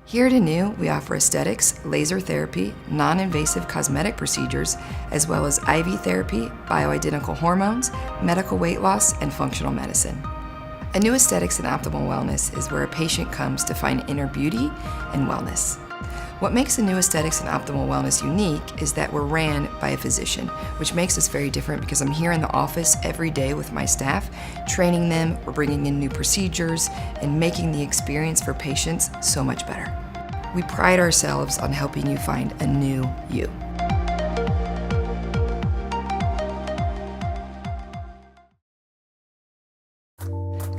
Here at aNu, we offer aesthetics, laser therapy, non-invasive cosmetic procedures, as well as IV therapy, bioidentical hormones, medical weight loss, and functional medicine. aNu Aesthetics and Optimal Wellness is where a patient comes to find inner beauty and wellness. What makes aNu Aesthetics and Optimal Wellness unique is that we're ran by a physician, which makes us very different because I'm here in the office every day with my staff, training them, we're bringing in new procedures, and making the experience for patients so much better. We pride ourselves on helping you find a new you.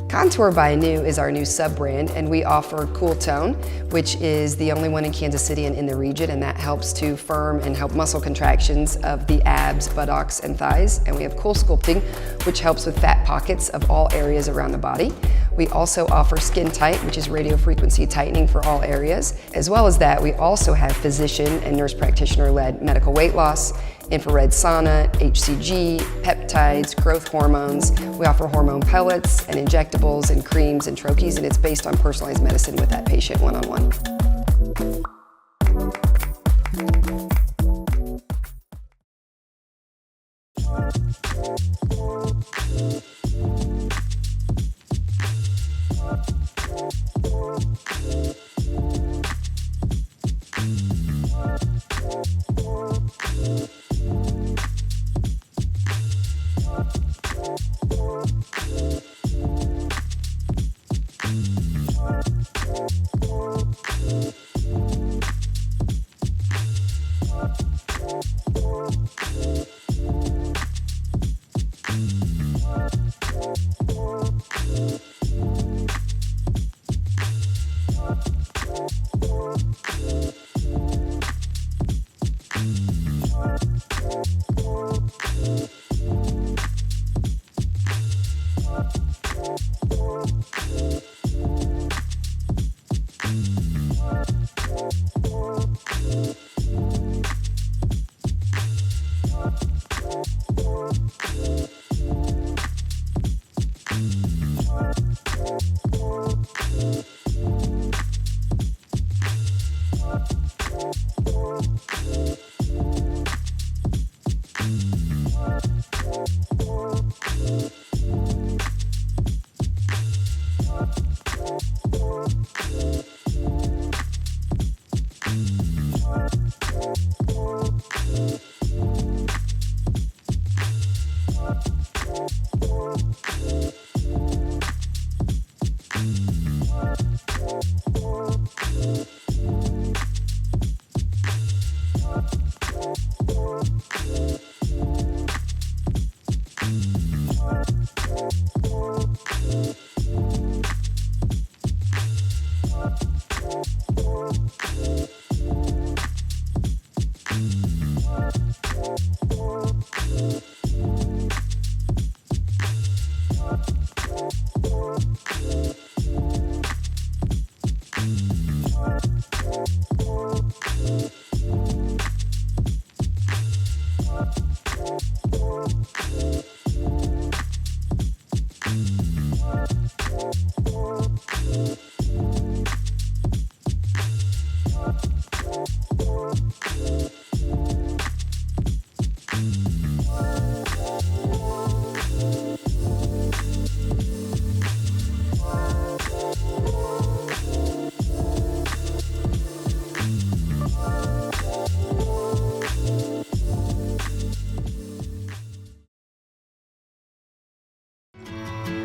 Contour by aNu is our new sub-brand, and we offer Cool Tone, which is the only one in Kansas City and in the region, and that helps to firm and help muscle contractions of the abs, buttocks, and thighs. And we have Cool Sculpting, which helps with fat pockets of all areas around the body. We also offer Skin Tight, which is radio frequency tightening for all areas. As well as that, we also have physician and nurse practitioner-led medical weight loss, infrared sauna, HCG, peptides, growth hormones. We offer hormone pellets and injectables and creams and troches, and it's based on personalized medicine with that patient one-on-one.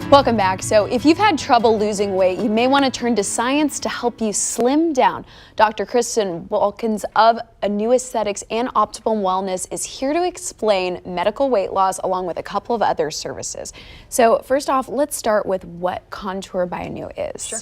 Welcome back. So if you've had trouble losing weight, you may want to turn to science to help you slim down. Dr. Kristen Wilkins of aNu Aesthetics and Optimal Wellness is here to explain medical weight loss along with a couple of other services. So first off, let's start with what Contour by aNu is. Sure.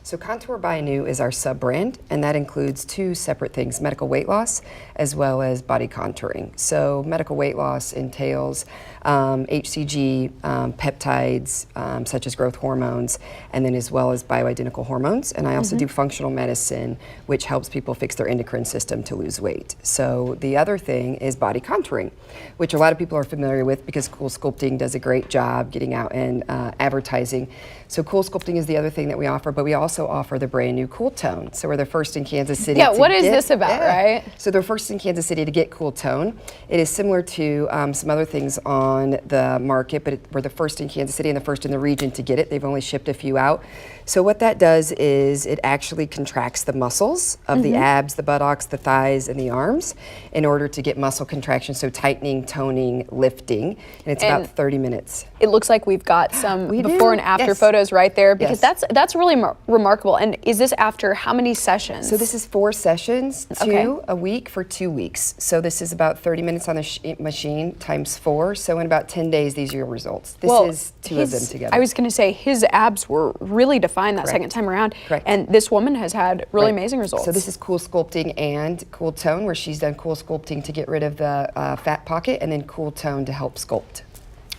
So Contour by aNu is our sub-brand, and that includes two separate things, medical weight loss as well as body contouring. So medical weight loss entails HCG, peptides such as growth hormones, and then as well as bioidentical hormones. And I also do functional medicine, which helps people fix their endocrine system to lose weight. So the other thing is body contouring, which a lot of people are familiar with because Cool Sculpting does a great job getting out and advertising. So Cool Sculpting is the other thing that we offer, but we also also offer the brand new Cool Tone. So we're the first in Kansas City. Yeah, what is this about, right? So they're first in Kansas City to get Cool Tone. It is similar to some other things on the market, but we're the first in Kansas City and the first in the region to get it. They've only shipped a few out. So what that does is it actually contracts the muscles of the abs, the buttocks, the thighs, and the arms in order to get muscle contraction, so tightening, toning, lifting, and it's about 30 minutes. It looks like we've got some We before do. and after Yes. photos right there, because Yes. that's really remarkable. And is this after how many sessions? So this is 4 sessions, 2 Okay. a week for 2 weeks. So this is about 30 minutes on the machine times 4. So in about 10 days, these are your results. This is 2 of them together. I was going to say his abs were really defined that second time around. Correct. And this woman has had really Right. amazing results. So this is Cool Sculpting and Cool Tone, where she's done Cool Sculpting to get rid of the fat pocket, and then Cool Tone to help sculpt.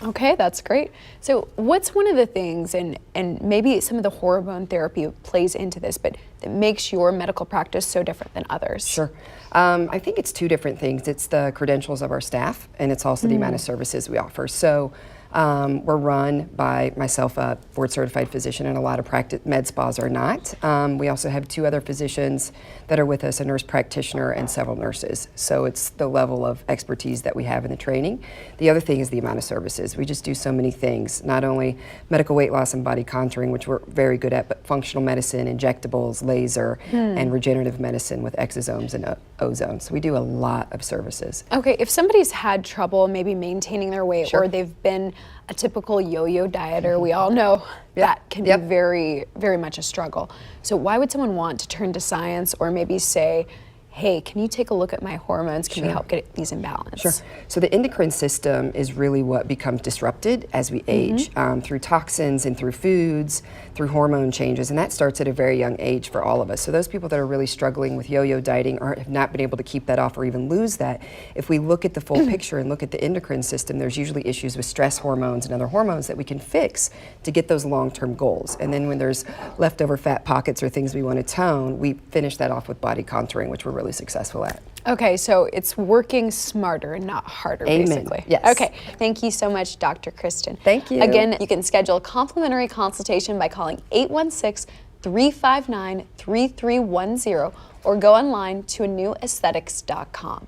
Okay, that's great. So what's one of the things, and maybe some of the hormone therapy plays into this, but that makes your medical practice so different than others? Sure. I think it's 2 different things. It's the credentials of our staff, and it's also the amount of services we offer. So we're run by myself, a board-certified physician, and a lot of med spas are not. We also have 2 other physicians that are with us, a nurse practitioner and several nurses. So it's the level of expertise that we have in the training. The other thing is the amount of services. We just do so many things, not only medical weight loss and body contouring, which we're very good at, but functional medicine, injectables, laser, and regenerative medicine with exosomes and ozone. So we do a lot of services. Okay, if somebody's had trouble maybe maintaining their weight, Sure. or they've been a typical yo-yo dieter, we all know that can be very, very much a struggle. So why would someone want to turn to science, or maybe say, hey, can you take a look at my hormones? Can we help get these in balance? Sure. So the endocrine system is really what becomes disrupted as we age through toxins and through foods, through hormone changes, and that starts at a very young age for all of us. So those people that are really struggling with yo-yo dieting or have not been able to keep that off or even lose that, if we look at the full picture and look at the endocrine system, there's usually issues with stress hormones and other hormones that we can fix to get those long-term goals. And then when there's leftover fat pockets or things we want to tone, we finish that off with body contouring, which we're really successful at. Okay, so it's working smarter and not harder, Amen. basically. Yes. Okay, thank you so much, Dr. Kristen. Thank you. Again, you can schedule a complimentary consultation by calling 816-359-3310 or go online to aNuAesthetics.com.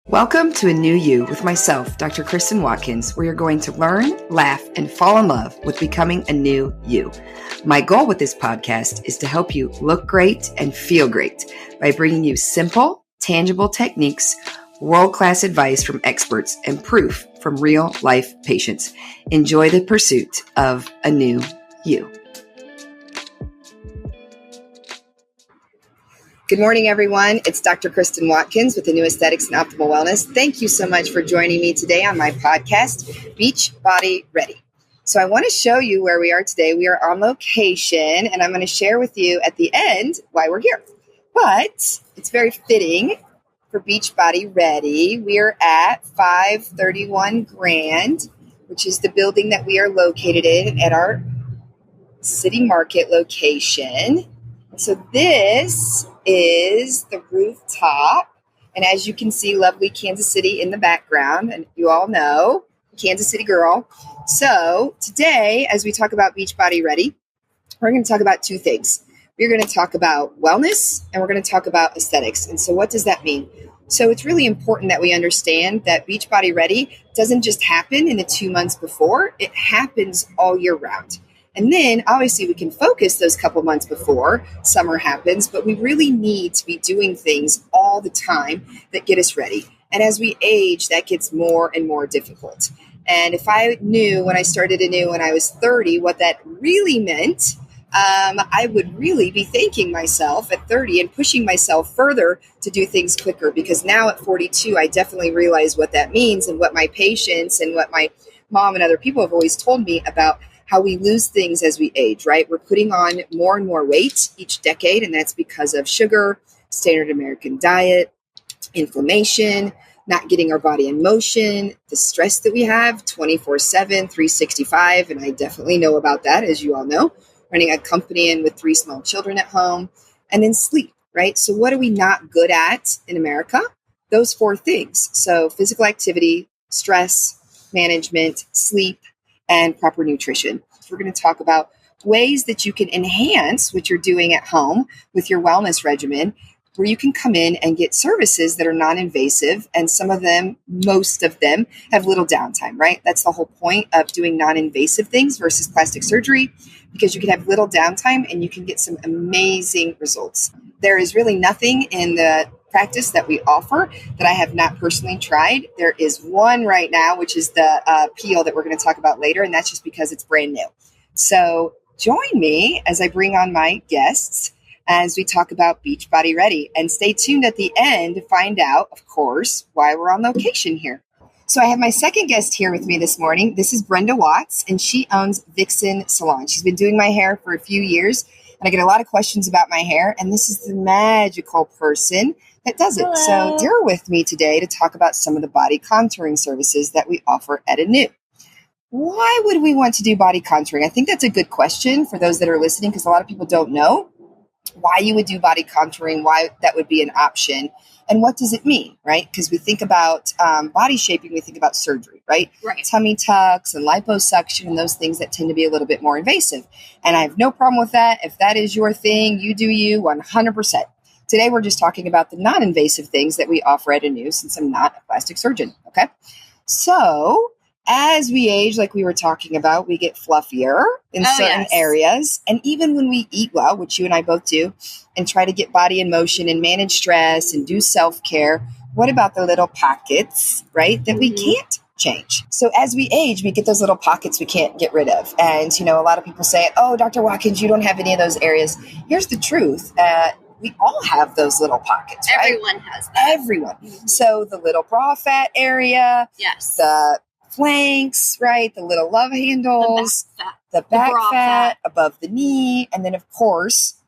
Welcome to A New You with myself, Dr. Kristen Watkins, where you're going to learn, laugh, and fall in love with becoming a new you. My goal with this podcast is to help you look great and feel great by bringing you simple, tangible techniques, world-class advice from experts, and proof from real-life patients. Enjoy the pursuit of a new you. Good morning, everyone. It's Dr. Kristen Watkins with aNu Aesthetics and Optimal Wellness. Thank you so much for joining me today on my podcast, Beach Body Ready. So I want to show you where we are today. We are on location, and I'm going to share with you at the end why we're here. But it's very fitting for Beach Body Ready. We are at 531 Grand, which is the building that we are located in at our City Market location. So this is the rooftop, and as you can see, lovely Kansas City in the background, and you all know, Kansas City girl. So today, as we talk about Beach Body Ready, we're going to talk about 2 things. We're going to talk about wellness, and we're going to talk about aesthetics. And so what does that mean? So it's really important that we understand that Beach Body Ready doesn't just happen in the 2 months before, it happens all year round. And then obviously we can focus those couple months before summer happens, but we really need to be doing things all the time that get us ready. And as we age, that gets more and more difficult. And if I knew when I started aNu when I was 30 what that really meant, I would really be thanking myself at 30 and pushing myself further to do things quicker, because now at 42, I definitely realize what that means and what my patients and what my mom and other people have always told me about how we lose things as we age, right? We're putting on more and more weight each decade, and that's because of sugar, standard American diet, inflammation, not getting our body in motion, the stress that we have 24/7, 365, and I definitely know about that, as you all know, running a company and with 3 small children at home, and then sleep, right? So what are we not good at in America? Those 4 things. So physical activity, stress management, sleep, and proper nutrition. So we're going to talk about ways that you can enhance what you're doing at home with your wellness regimen, where you can come in and get services that are non-invasive. And some of them, most of them, have little downtime, right? That's the whole point of doing non-invasive things versus plastic surgery, because you can have little downtime and you can get some amazing results. There is really nothing in the practice that we offer that I have not personally tried. There is one right now, which is the peel that we're going to talk about later, and that's just because it's brand new. So join me as I bring on my guests as we talk about Beachbody Ready, and stay tuned at the end to find out, of course, why we're on location here. So I have my second guest here with me this morning. This is Brenda Watts, and she owns Vixen Salon. She's been doing my hair for a few years, and I get a lot of questions about my hair, and this is the magical person that does it. Hello. So you're with me today to talk about some of the body contouring services that we offer at aNu. Why would we want to do body contouring? I think that's a good question for those that are listening, because a lot of people don't know why you would do body contouring, why that would be an option, and what does it mean, right? Because we think about body shaping, we think about surgery, right? Right. Tummy tucks and liposuction and those things that tend to be a little bit more invasive. And I have no problem with that. If that is your thing, you do you 100%. Today, we're just talking about the non-invasive things that we offer at aNu, since I'm not a plastic surgeon, okay? So as we age, like we were talking about, we get fluffier in certain areas. And even when we eat well, which you and I both do, and try to get body in motion and manage stress and do self-care, what about the little pockets, right, that we can't change? So as we age, we get those little pockets we can't get rid of. And, you know, a lot of people say, oh, Dr. Watkins, you don't have any of those areas. Here's the truth. We all have those little pockets, right? Everyone has that. Everyone. So the little bra fat area, Yes. the flanks, right? The little love handles, the back bra fat above the knee, and then of course,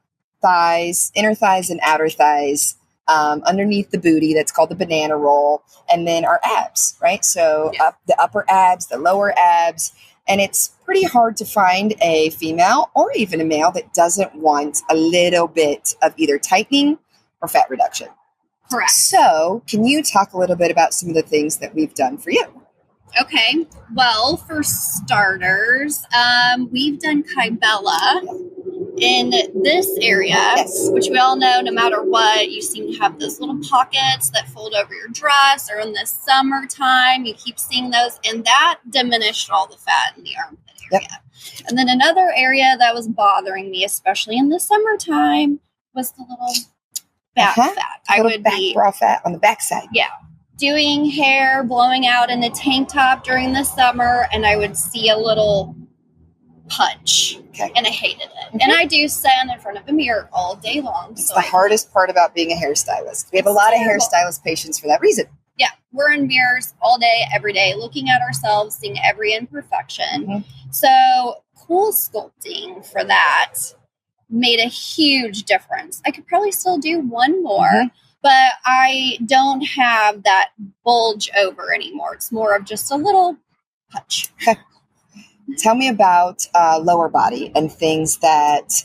thighs, inner thighs and outer thighs, underneath the booty, that's called the banana roll, and then our abs, right? So up the upper abs, the lower abs, and it's pretty hard to find a female or even a male that doesn't want a little bit of either tightening or fat reduction. Correct. So can you talk a little bit about some of the things that we've done for you? Okay. Well, for starters, we've done Kybella in this area, which we all know, no matter what, you seem to have those little pockets that fold over your dress, or in the summertime, you keep seeing those, and that diminished all the fat in the armpit area. Yep. And then another area that was bothering me, especially in the summertime, was the little back fat. I would be bra fat on the backside. Yeah. Doing hair, blowing out in a tank top during the summer, and I would see a little punch, and I hated it. And I do stand in front of a mirror all day long. It's the hardest part about being a hairstylist. We have a lot of hairstylist patients for that reason. Yeah, we're in mirrors all day, every day, looking at ourselves, seeing every imperfection. So cool sculpting for that made a huge difference. I could probably still do one more, but I don't have that bulge over anymore. It's more of just a little punch. Tell me about lower body and things that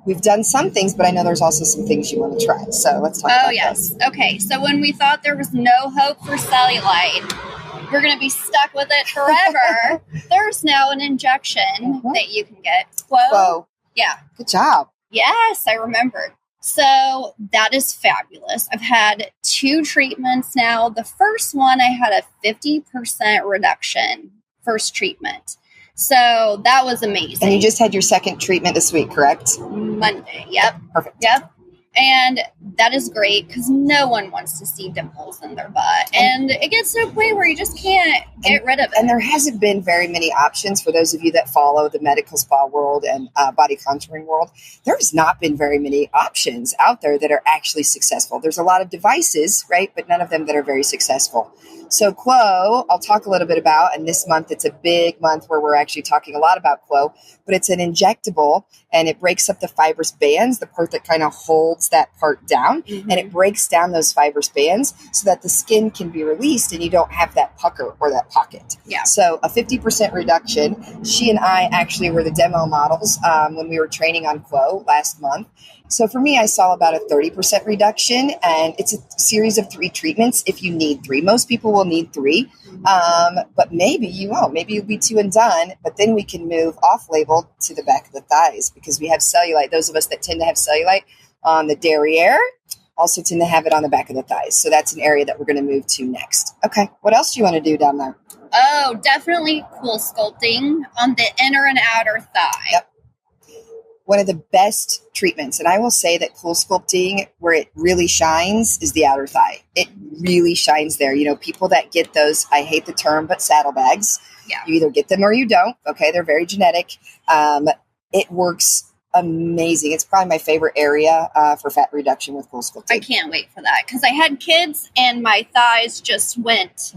we've done some things, but I know there's also some things you want to try. So let's talk about yes. Okay. So when we thought there was no hope for cellulite, we're going to be stuck with it forever. There's now an injection that you can get. Whoa. Yeah. Good job. Yes, I remembered. So that is fabulous. I've had 2 treatments now. The first one, I had a 50% reduction, first treatment. So that was amazing. And you just had your second treatment this week, correct? Monday. Yep. Perfect. Yep. And that is great because no one wants to see dimples in their butt. And it gets to a point where you just can't get rid of it. And there hasn't been very many options for those of you that follow the medical spa world and body contouring world. There's not been very many options out there that are actually successful. There's a lot of devices, right? But none of them that are very successful. So Quo, I'll talk a little bit about, and this month it's a big month where we're actually talking a lot about Quo, but it's an injectable and it breaks up the fibrous bands, the part that kind of holds that part down. down, and it breaks down those fibrous bands so that the skin can be released and you don't have that pucker or that pocket. Yeah. So a 50% reduction. She and I actually were the demo models when we were training on Quo last month. So for me, I saw about a 30% reduction, and it's a series of 3 treatments if you need 3. Most people will need 3, but maybe you won't. Maybe you'll be 2 and done, but then we can move off-label to the back of the thighs because we have cellulite. Those of us that tend to have cellulite on the derriere also tend to have it on the back of the thighs. So that's an area that we're going to move to next. Okay, what else do you want to do down there? Oh, definitely cool sculpting on the inner and outer thigh. Yep. One of the best treatments, and I will say that cool sculpting, where it really shines, is the outer thigh. It really shines there. You know, people that get those, I hate the term, but saddlebags. Yeah. You either get them or you don't. Okay, they're very genetic. It works amazing. It's probably my favorite area for fat reduction with cool sculpting. I can't wait for that because I had kids and my thighs just went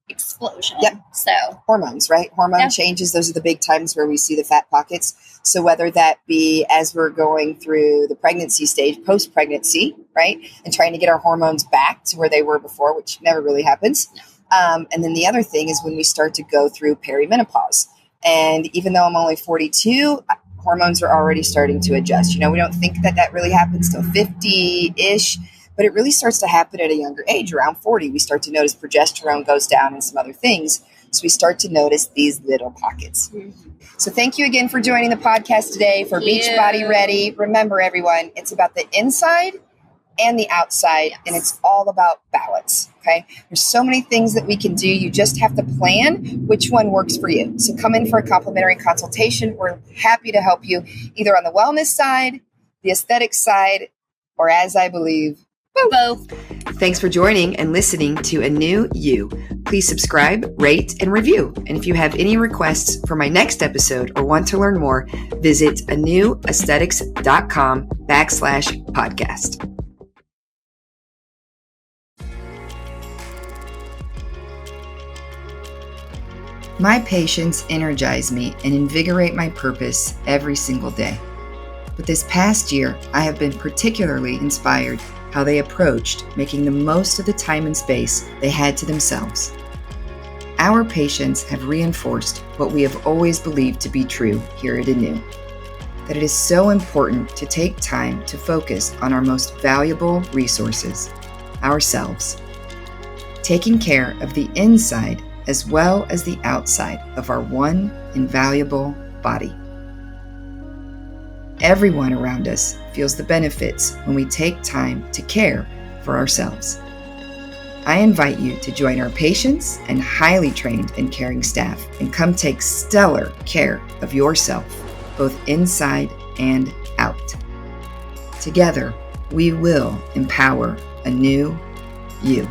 explosion. Yep. So hormones, right? Hormone changes. Those are the big times where we see the fat pockets. So whether that be as we're going through the pregnancy stage, post-pregnancy, right? And trying to get our hormones back to where they were before, which never really happens. And then the other thing is when we start to go through perimenopause. And even though I'm only 42, hormones are already starting to adjust. You know, we don't think that that really happens till 50-ish, but it really starts to happen at a younger age. Around 40, we start to notice progesterone goes down and some other things. So we start to notice these little pockets. So thank you again for joining the podcast today for Beachbody Ready. Remember, everyone, it's about the inside and the outside, and it's all about balance, okay? There's so many things that we can do. You just have to plan which one works for you. So come in for a complimentary consultation. We're happy to help you either on the wellness side, the aesthetic side, or as I believe, both. Thanks for joining and listening to aNu You. Please subscribe, rate, and review. And if you have any requests for my next episode or want to learn more, visit anuaesthetics.com/podcast. My patients energize me and invigorate my purpose every single day. But this past year, I have been particularly inspired how they approached making the most of the time and space they had to themselves. Our patients have reinforced what we have always believed to be true here at aNu, that it is so important to take time to focus on our most valuable resources, ourselves, taking care of the inside as well as the outside of our one invaluable body. Everyone around us feels the benefits when we take time to care for ourselves. I invite you to join our patients and highly trained and caring staff and come take stellar care of yourself, both inside and out. Together, we will empower a new you.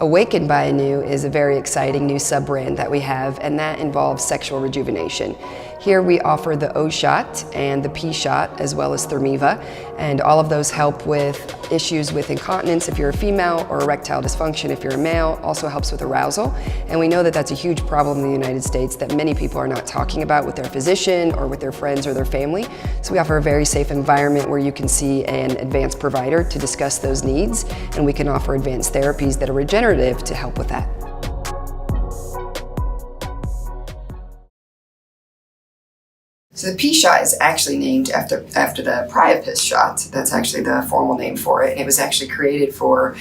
Awaken by aNu is a very exciting new sub-brand that we have, and that involves sexual rejuvenation. Here we offer the O shot and the P shot, as well as Thermiva, and all of those help with issues with incontinence if you're a female, or erectile dysfunction if you're a male. Also helps with arousal, and we know that that's a huge problem in the United States that many people are not talking about with their physician or with their friends or their family. So we offer a very safe environment where you can see an advanced provider to discuss those needs, and we can offer advanced therapies that are regenerative to help with that. So the P shot is actually named after the Priapus shot. That's actually the formal name for it. And it was actually created for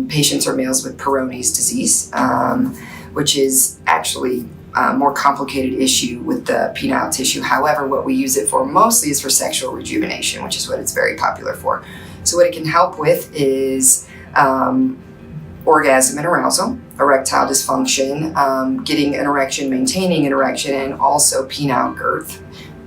patients or males with Peyronie's disease, which is actually a more complicated issue with the penile tissue. However, what we use it for mostly is for sexual rejuvenation, which is what it's very popular for. So what it can help with is orgasm and arousal, erectile dysfunction, getting an erection, maintaining an erection, and also penile girth,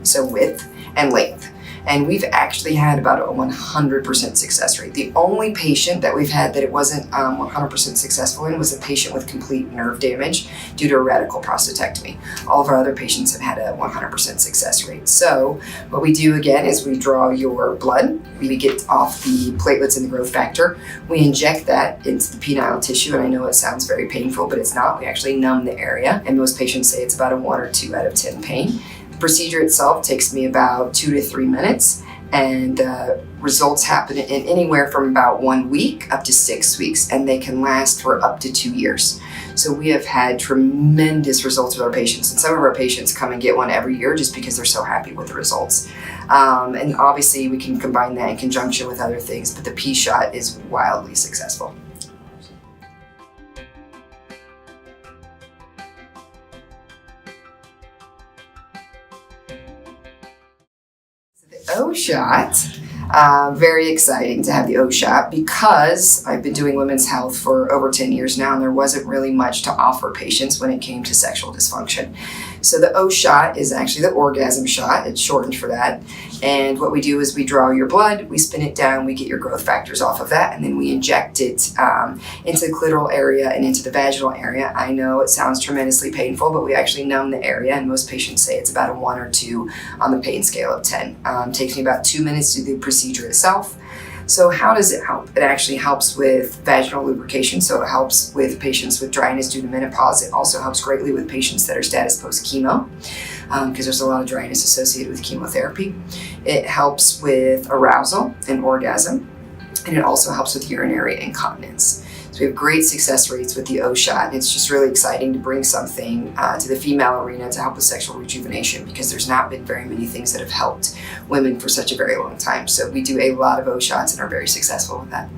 so width and length. And we've actually had about a 100% success rate. The only patient that we've had that it wasn't 100% successful in was a patient with complete nerve damage due to a radical prostatectomy. All of our other patients have had a 100% success rate. So what we do again is we draw your blood, we get off the platelets and the growth factor, we inject that into the penile tissue, and I know it sounds very painful, but it's not. We actually numb the area, and most patients say it's about a 1 or 2 out of 10 pain. The procedure itself takes me about 2 to 3 minutes, and results happen in anywhere from about 1 week up to 6 weeks, and they can last for up to 2 years. So we have had tremendous results with our patients, and some of our patients come and get one every year just because they're so happy with the results. And obviously we can combine that in conjunction with other things, but the P-shot is wildly successful. O-shot, very exciting to have the O-shot because I've been doing women's health for over 10 years now, and there wasn't really much to offer patients when it came to sexual dysfunction. So the O-shot is actually the orgasm shot. It's shortened for that. And what we do is we draw your blood, we spin it down, we get your growth factors off of that, and then we inject it into the clitoral area and into the vaginal area. I know it sounds tremendously painful, but we actually numb the area, and most patients say it's about a 1 or 2 on the pain scale of 10. Takes me about 2 minutes to do the procedure itself. So how does it help? It actually helps with vaginal lubrication, so it helps with patients with dryness due to menopause. It also helps greatly with patients that are status post-chemo, because there's a lot of dryness associated with chemotherapy. It helps with arousal and orgasm, and it also helps with urinary incontinence. So we have great success rates with the O-shot, and it's just really exciting to bring something to the female arena to help with sexual rejuvenation, because there's not been very many things that have helped women for such a very long time. So we do a lot of O-shots and are very successful with that.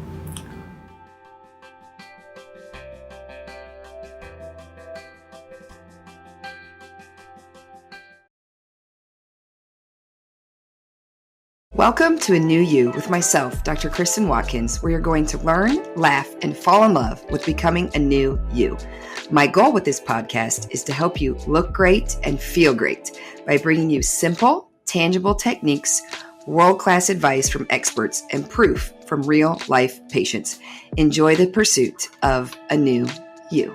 Welcome to A New You with myself, Dr. Kristen Watkins, where you're going to learn, laugh, and fall in love with becoming a new you. My goal with this podcast is to help you look great and feel great by bringing you simple, tangible techniques, world-class advice from experts, and proof from real-life patients. Enjoy the pursuit of a new you.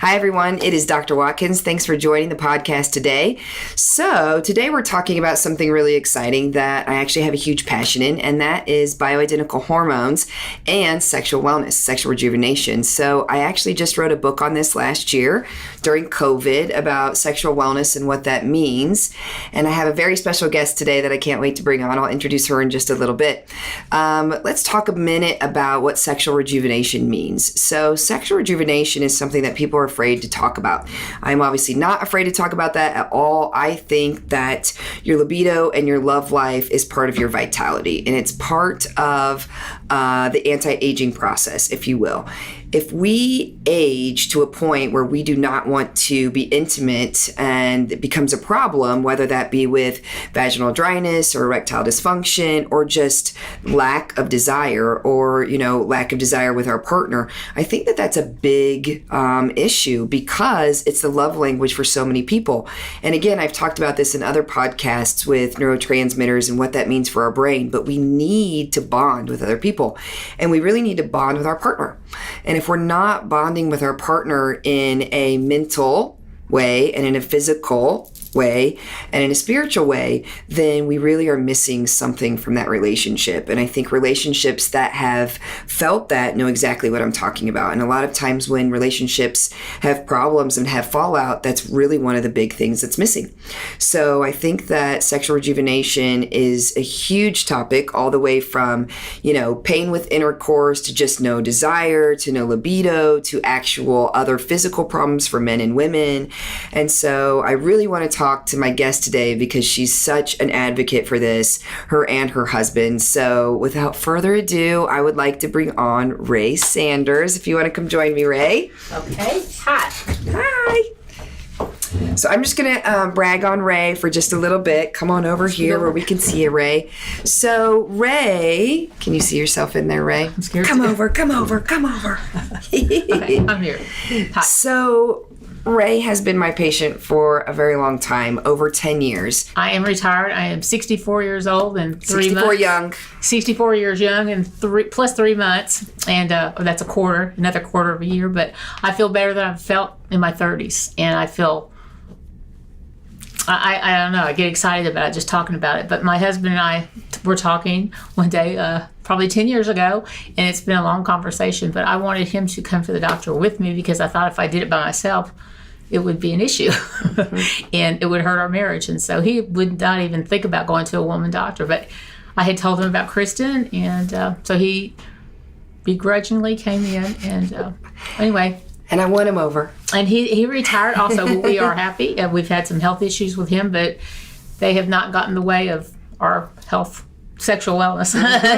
Hi, everyone. It is Dr. Watkins. Thanks for joining the podcast today. So today we're talking about something really exciting that I actually have a huge passion in, and that is bioidentical hormones and sexual wellness, sexual rejuvenation. So I actually just wrote a book on this last year during COVID about sexual wellness and what that means. And I have a very special guest today that I can't wait to bring on. I'll introduce her in just a little bit. Let's talk a minute about what sexual rejuvenation means. So sexual rejuvenation is something that people are afraid to talk about. I'm obviously not afraid to talk about that at all. I think that your libido and your love life is part of your vitality, and it's part of the anti-aging process, if you will. If we age to a point where we do not want to be intimate and it becomes a problem, whether that be with vaginal dryness or erectile dysfunction or just lack of desire or, lack of desire with our partner, I think that that's a big issue because it's the love language for so many people. And again, I've talked about this in other podcasts with neurotransmitters and what that means for our brain, but we need to bond with other people, and we really need to bond with our partner. And if we're not bonding with our partner in a mental way and in a physical way and in a spiritual way, then we really are missing something from that relationship. And I think relationships that have felt that know exactly what I'm talking about. And a lot of times when relationships have problems and have fallout, that's really one of the big things that's missing. So I think that sexual rejuvenation is a huge topic, all the way from, pain with intercourse to just no desire, to no libido, to actual other physical problems for men and women. And so I really want to talk to my guest today because she's such an advocate for this, her and her husband. So without further ado, I would like to bring on Ray Sanders. If you want to come join me, Ray. Okay. Hi. So I'm just going to brag on Ray for just a little bit. Come on over here where we can see you, Ray. So Ray, can you see yourself in there, Ray? I'm scared. Come over. Okay, I'm here. Hi. So Ray has been my patient for a very long time, over 10 years. I am retired. I am 64 years old and 3 months. 64 young. 64 years young and plus 3 months. And that's another quarter of a year. But I feel better than I've felt in my 30s. And I feel, I don't know, I get excited about it, just talking about it. But my husband and I were talking one day, probably 10 years ago, and it's been a long conversation. But I wanted him to come to the doctor with me because I thought if I did it by myself, it would be an issue and it would hurt our marriage. And so he would not even think about going to a woman doctor. But I had told him about Kristen, and so he begrudgingly came in. And anyway. And I won him over. And he retired also. We are happy. We've had some health issues with him, but they have not gotten in the way of our health, sexual wellness,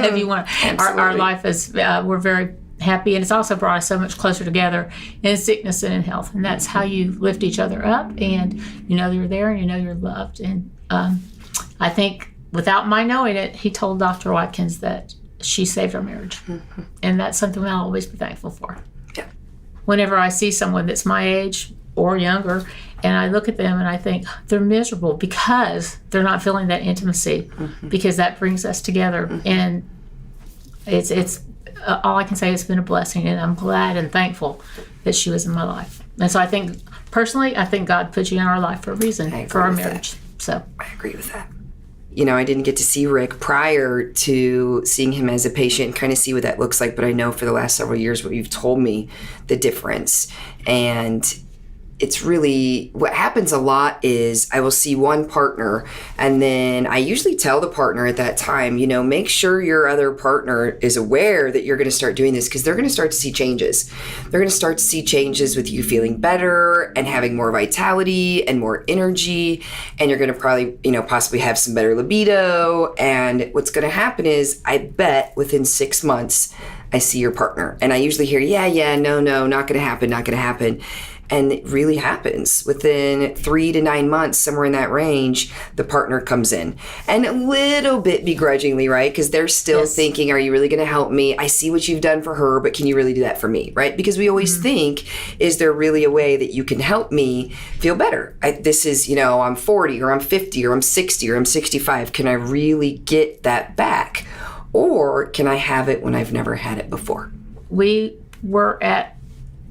if you want. Our life is, we're very happy, and it's also brought us so much closer together in sickness and in health. And that's how you lift each other up, and you know you're there and you know you're loved. And I think without my knowing it, he told Dr. Watkins that she saved our marriage. And that's something I'll always be thankful for. Yeah. Whenever I see someone that's my age or younger, and I look at them and I think they're miserable because they're not feeling that intimacy, because that brings us together. And it's all I can say, it's been a blessing, and I'm glad and thankful that she was in my life. And so I think, personally, I think God put you in our life for a reason, for our marriage. So I agree with that. You know, I didn't get to see Rick prior to seeing him as a patient, kind of see what that looks like, but I know for the last several years what you've told me, the difference. And it's really, what happens a lot is I will see one partner, and then I usually tell the partner at that time, you know, make sure your other partner is aware that you're going to start doing this, because they're going to start to see changes. They're going to start to see changes with you feeling better and having more vitality and more energy, and you're going to probably, you know, possibly have some better libido. And what's going to happen is, I bet within 6 months, I see your partner. And I usually hear, no, not going to happen. And it really happens. Within 3 to 9 months, somewhere in that range, the partner comes in. And a little bit begrudgingly, right? Because they're still thinking, are you really going to help me? I see what you've done for her, but can you really do that for me, right? Because we always think, is there really a way that you can help me feel better? This is, you know, I'm 40 or I'm 50 or I'm 60 or I'm 65. Can I really get that back? Or can I have it when I've never had it before? we were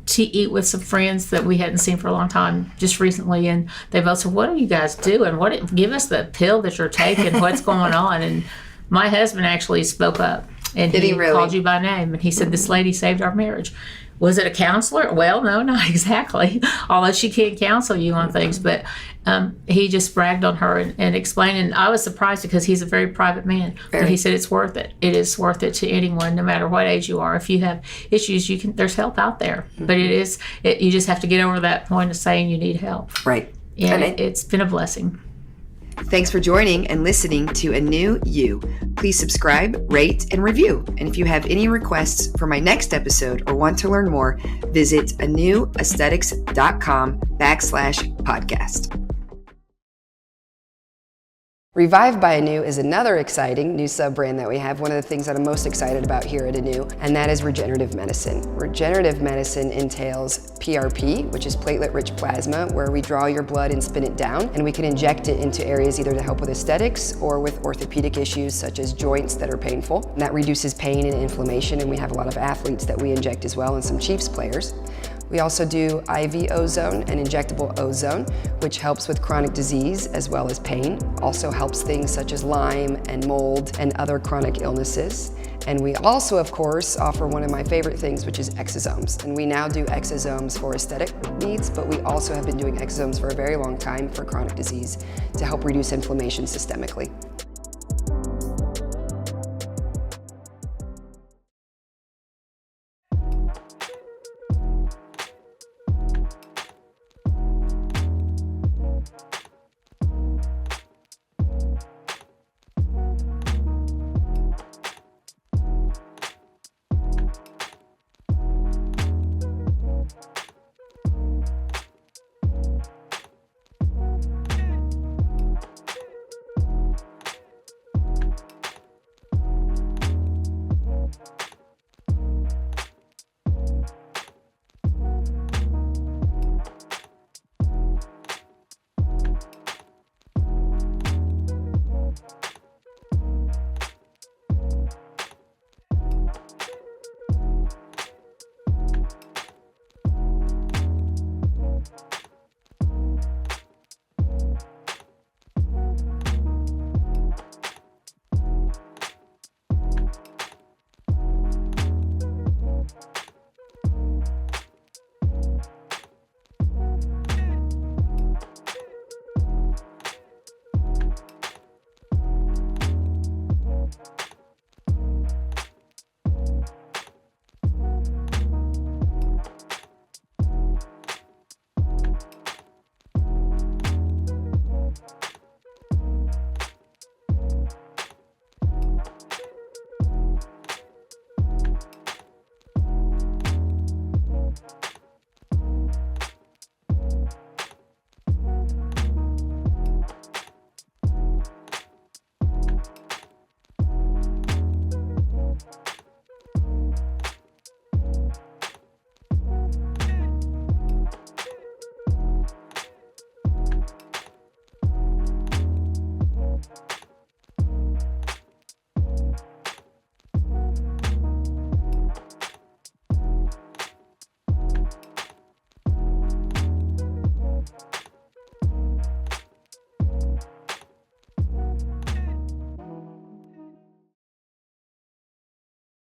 to eat with some friends that we hadn't seen for a long time just recently, and they both said, what are you guys doing? Give us the pill that you're taking. What's going on? And my husband actually spoke up, and he really called you by name, and he said, this lady saved our marriage. Was it a counselor? Well, no, not exactly, although she can counsel you on things. But he just bragged on her and explained. And I was surprised because he's a very private man. But he said it's worth it. It is worth it to anyone, no matter what age you are. If you have issues, there's help out there. Mm-hmm. But you just have to get over that point of saying you need help. Right. And it's been a blessing. Thanks for joining and listening to aNu You. Please subscribe, rate, and review. And if you have any requests for my next episode or want to learn more, visit anuaesthetics.com/podcast. Revive by aNu is another exciting new sub-brand that we have, one of the things that I'm most excited about here at aNu, and that is regenerative medicine. Regenerative medicine entails PRP, which is platelet-rich plasma, where we draw your blood and spin it down, and we can inject it into areas either to help with aesthetics or with orthopedic issues such as joints that are painful. And that reduces pain and inflammation, and we have a lot of athletes that we inject as well, and some Chiefs players. We also do IV ozone and injectable ozone, which helps with chronic disease as well as pain. Also helps things such as Lyme and mold and other chronic illnesses. And we also, of course, offer one of my favorite things, which is exosomes. And we now do exosomes for aesthetic needs, but we also have been doing exosomes for a very long time for chronic disease to help reduce inflammation systemically.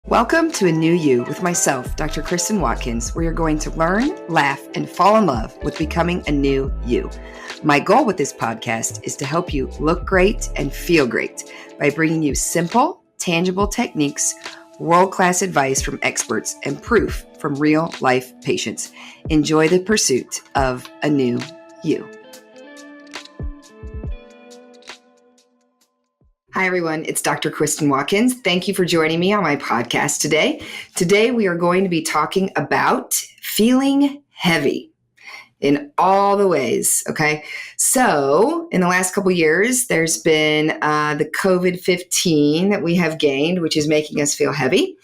Welcome to A New You with myself, Dr. Kristen Watkins, where you're going to learn, laugh, and fall in love with becoming a new you. My goal with this podcast is to help you look great and feel great by bringing you simple, tangible techniques, world-class advice from experts, and proof from real-life patients. Enjoy the pursuit of a new you. Hi, everyone. It's Dr. Kristen Watkins. Thank you for joining me on my podcast today. Today, we are going to be talking about feeling heavy in all the ways, okay? So in the last couple of years, there's been the COVID-19 that we have gained, which is making us feel heavy,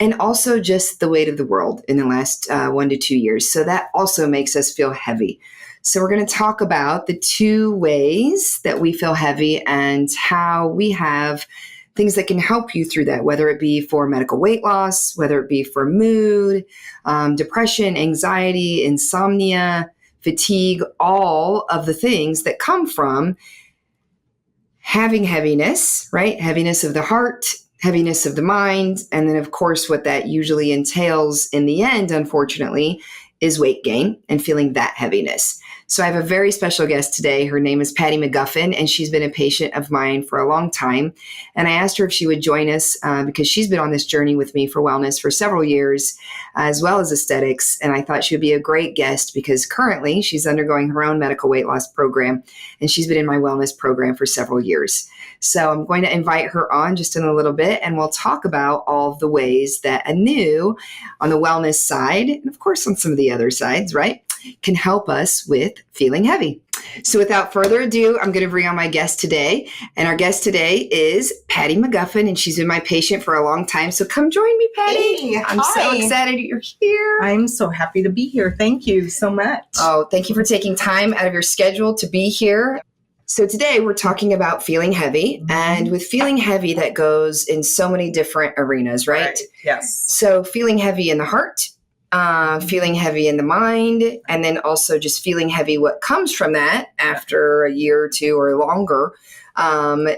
and also just the weight of the world in the last 1 to 2 years. So that also makes us feel heavy. So we're going to talk about the two ways that we feel heavy and how we have things that can help you through that, whether it be for medical weight loss, whether it be for mood, depression, anxiety, insomnia, fatigue, all of the things that come from having heaviness, right? Heaviness of the heart, heaviness of the mind. And then, of course, what that usually entails in the end, unfortunately, is weight gain and feeling that heaviness. So I have a very special guest today. Her name is Patty McGuffin, and she's been a patient of mine for a long time. And I asked her if she would join us because she's been on this journey with me for wellness for several years, as well as aesthetics. And I thought she would be a great guest because currently she's undergoing her own medical weight loss program, and she's been in my wellness program for several years. So I'm going to invite her on just in a little bit, and we'll talk about all of the ways that aNu on the wellness side, and of course on some of the other sides, right, can help us with feeling heavy. So without further ado, I'm going to bring on my guest today. And our guest today is Patty McGuffin, and she's been my patient for a long time. So come join me, Patty. Hey, I'm so excited you're here. I'm so happy to be here. Thank you so much. Oh, thank you for taking time out of your schedule to be here. So today we're talking about feeling heavy, and with feeling heavy, that goes in so many different arenas, right? Yes. So feeling heavy in the heart, feeling heavy in the mind, and then also just feeling heavy. What comes from that after a year or two or longer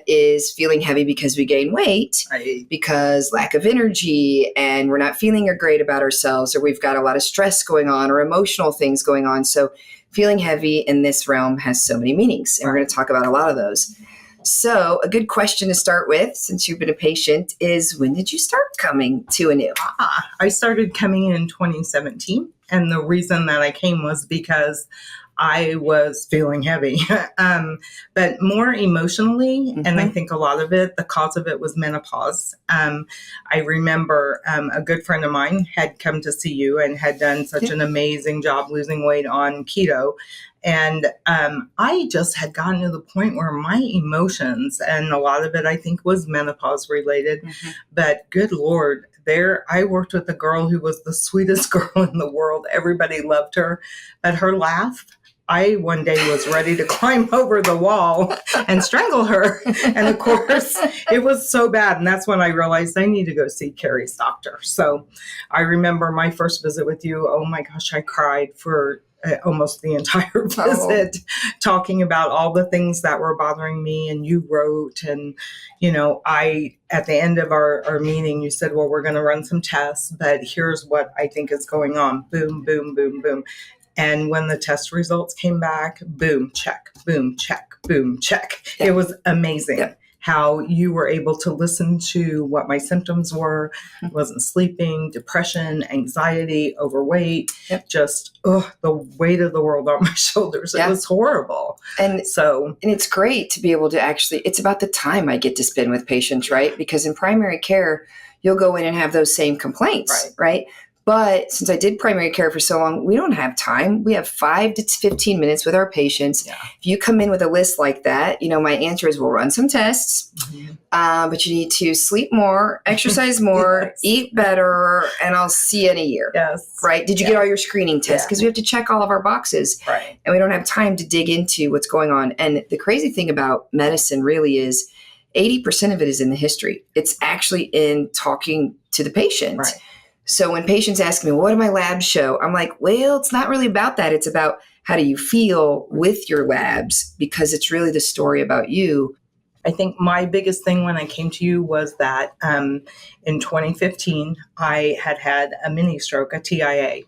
is feeling heavy because we gain weight, Right. because lack of energy, and we're not feeling great about ourselves, or we've got a lot of stress going on or emotional things going on. So feeling heavy in this realm has so many meanings, and we're going to talk about a lot of those. So a good question to start with, since you've been a patient, is when did you start coming to aNu? I started coming in 2017, and the reason that I came was because I was feeling heavy, but more emotionally, and I think a lot of it, the cause of it was menopause. I remember a good friend of mine had come to see you and had done such an amazing job losing weight on keto. And I just had gotten to the point where my emotions, and a lot of it I think was menopause related, but good Lord, there I worked with a girl who was the sweetest girl in the world. Everybody loved her, but her laugh, I one day was ready to climb over the wall and strangle her. And of course, it was so bad. And that's when I realized I need to go see Carrie's doctor. So I remember my first visit with you. Oh my gosh, I cried for almost the entire visit, talking about all the things that were bothering me. And you wrote, and, you know, at the end of our meeting, you said, well, we're going to run some tests, but here's what I think is going on. Boom, boom, boom, boom. And when the test results came back, boom, check, boom, check, boom, check. Yeah. It was amazing. Yeah. How you were able to listen to what my symptoms were. Wasn't sleeping, depression, anxiety, overweight, just the weight of the world on my shoulders. It was horrible. And it's great to be able to it's about the time I get to spend with patients, right? Because in primary care, you'll go in and have those same complaints, right? But since I did primary care for so long, we don't have time. We have 5 to 15 minutes with our patients. Yeah. If you come in with a list like that, you know, my answer is we'll run some tests, but you need to sleep more, exercise more, eat better, and I'll see you in a year. Yes. Right? Did you get all your screening tests? Because we have to check all of our boxes. Right. And we don't have time to dig into what's going on. And the crazy thing about medicine really is 80% of it is in the history. It's actually in talking to the patient. Right. So when patients ask me, what do my labs show? I'm like, well, it's not really about that. It's about how do you feel with your labs, because it's really the story about you I think my biggest thing when I came to you was that in 2015, I had a mini stroke, a TIA.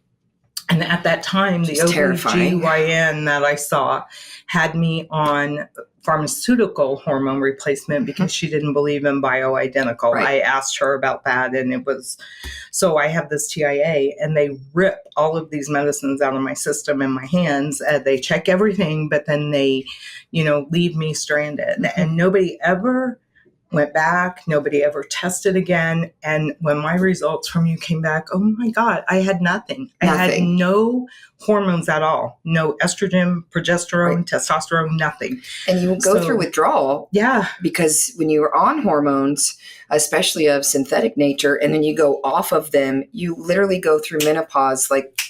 And at that time, the terrifying. OBGYN that I saw had me on pharmaceutical hormone replacement because she didn't believe in bioidentical. Right. I asked her about that, and it was, so I have this TIA, and they rip all of these medicines out of my system in my hands. They check everything, but then they, leave me stranded. And nobody ever went back. Nobody ever tested again. And when my results from you came back, oh my God, I had nothing. I had no hormones at all. No estrogen, progesterone, testosterone, nothing. And you go through withdrawal. Yeah. Because when you're on hormones, especially of synthetic nature, and then you go off of them, you literally go through menopause like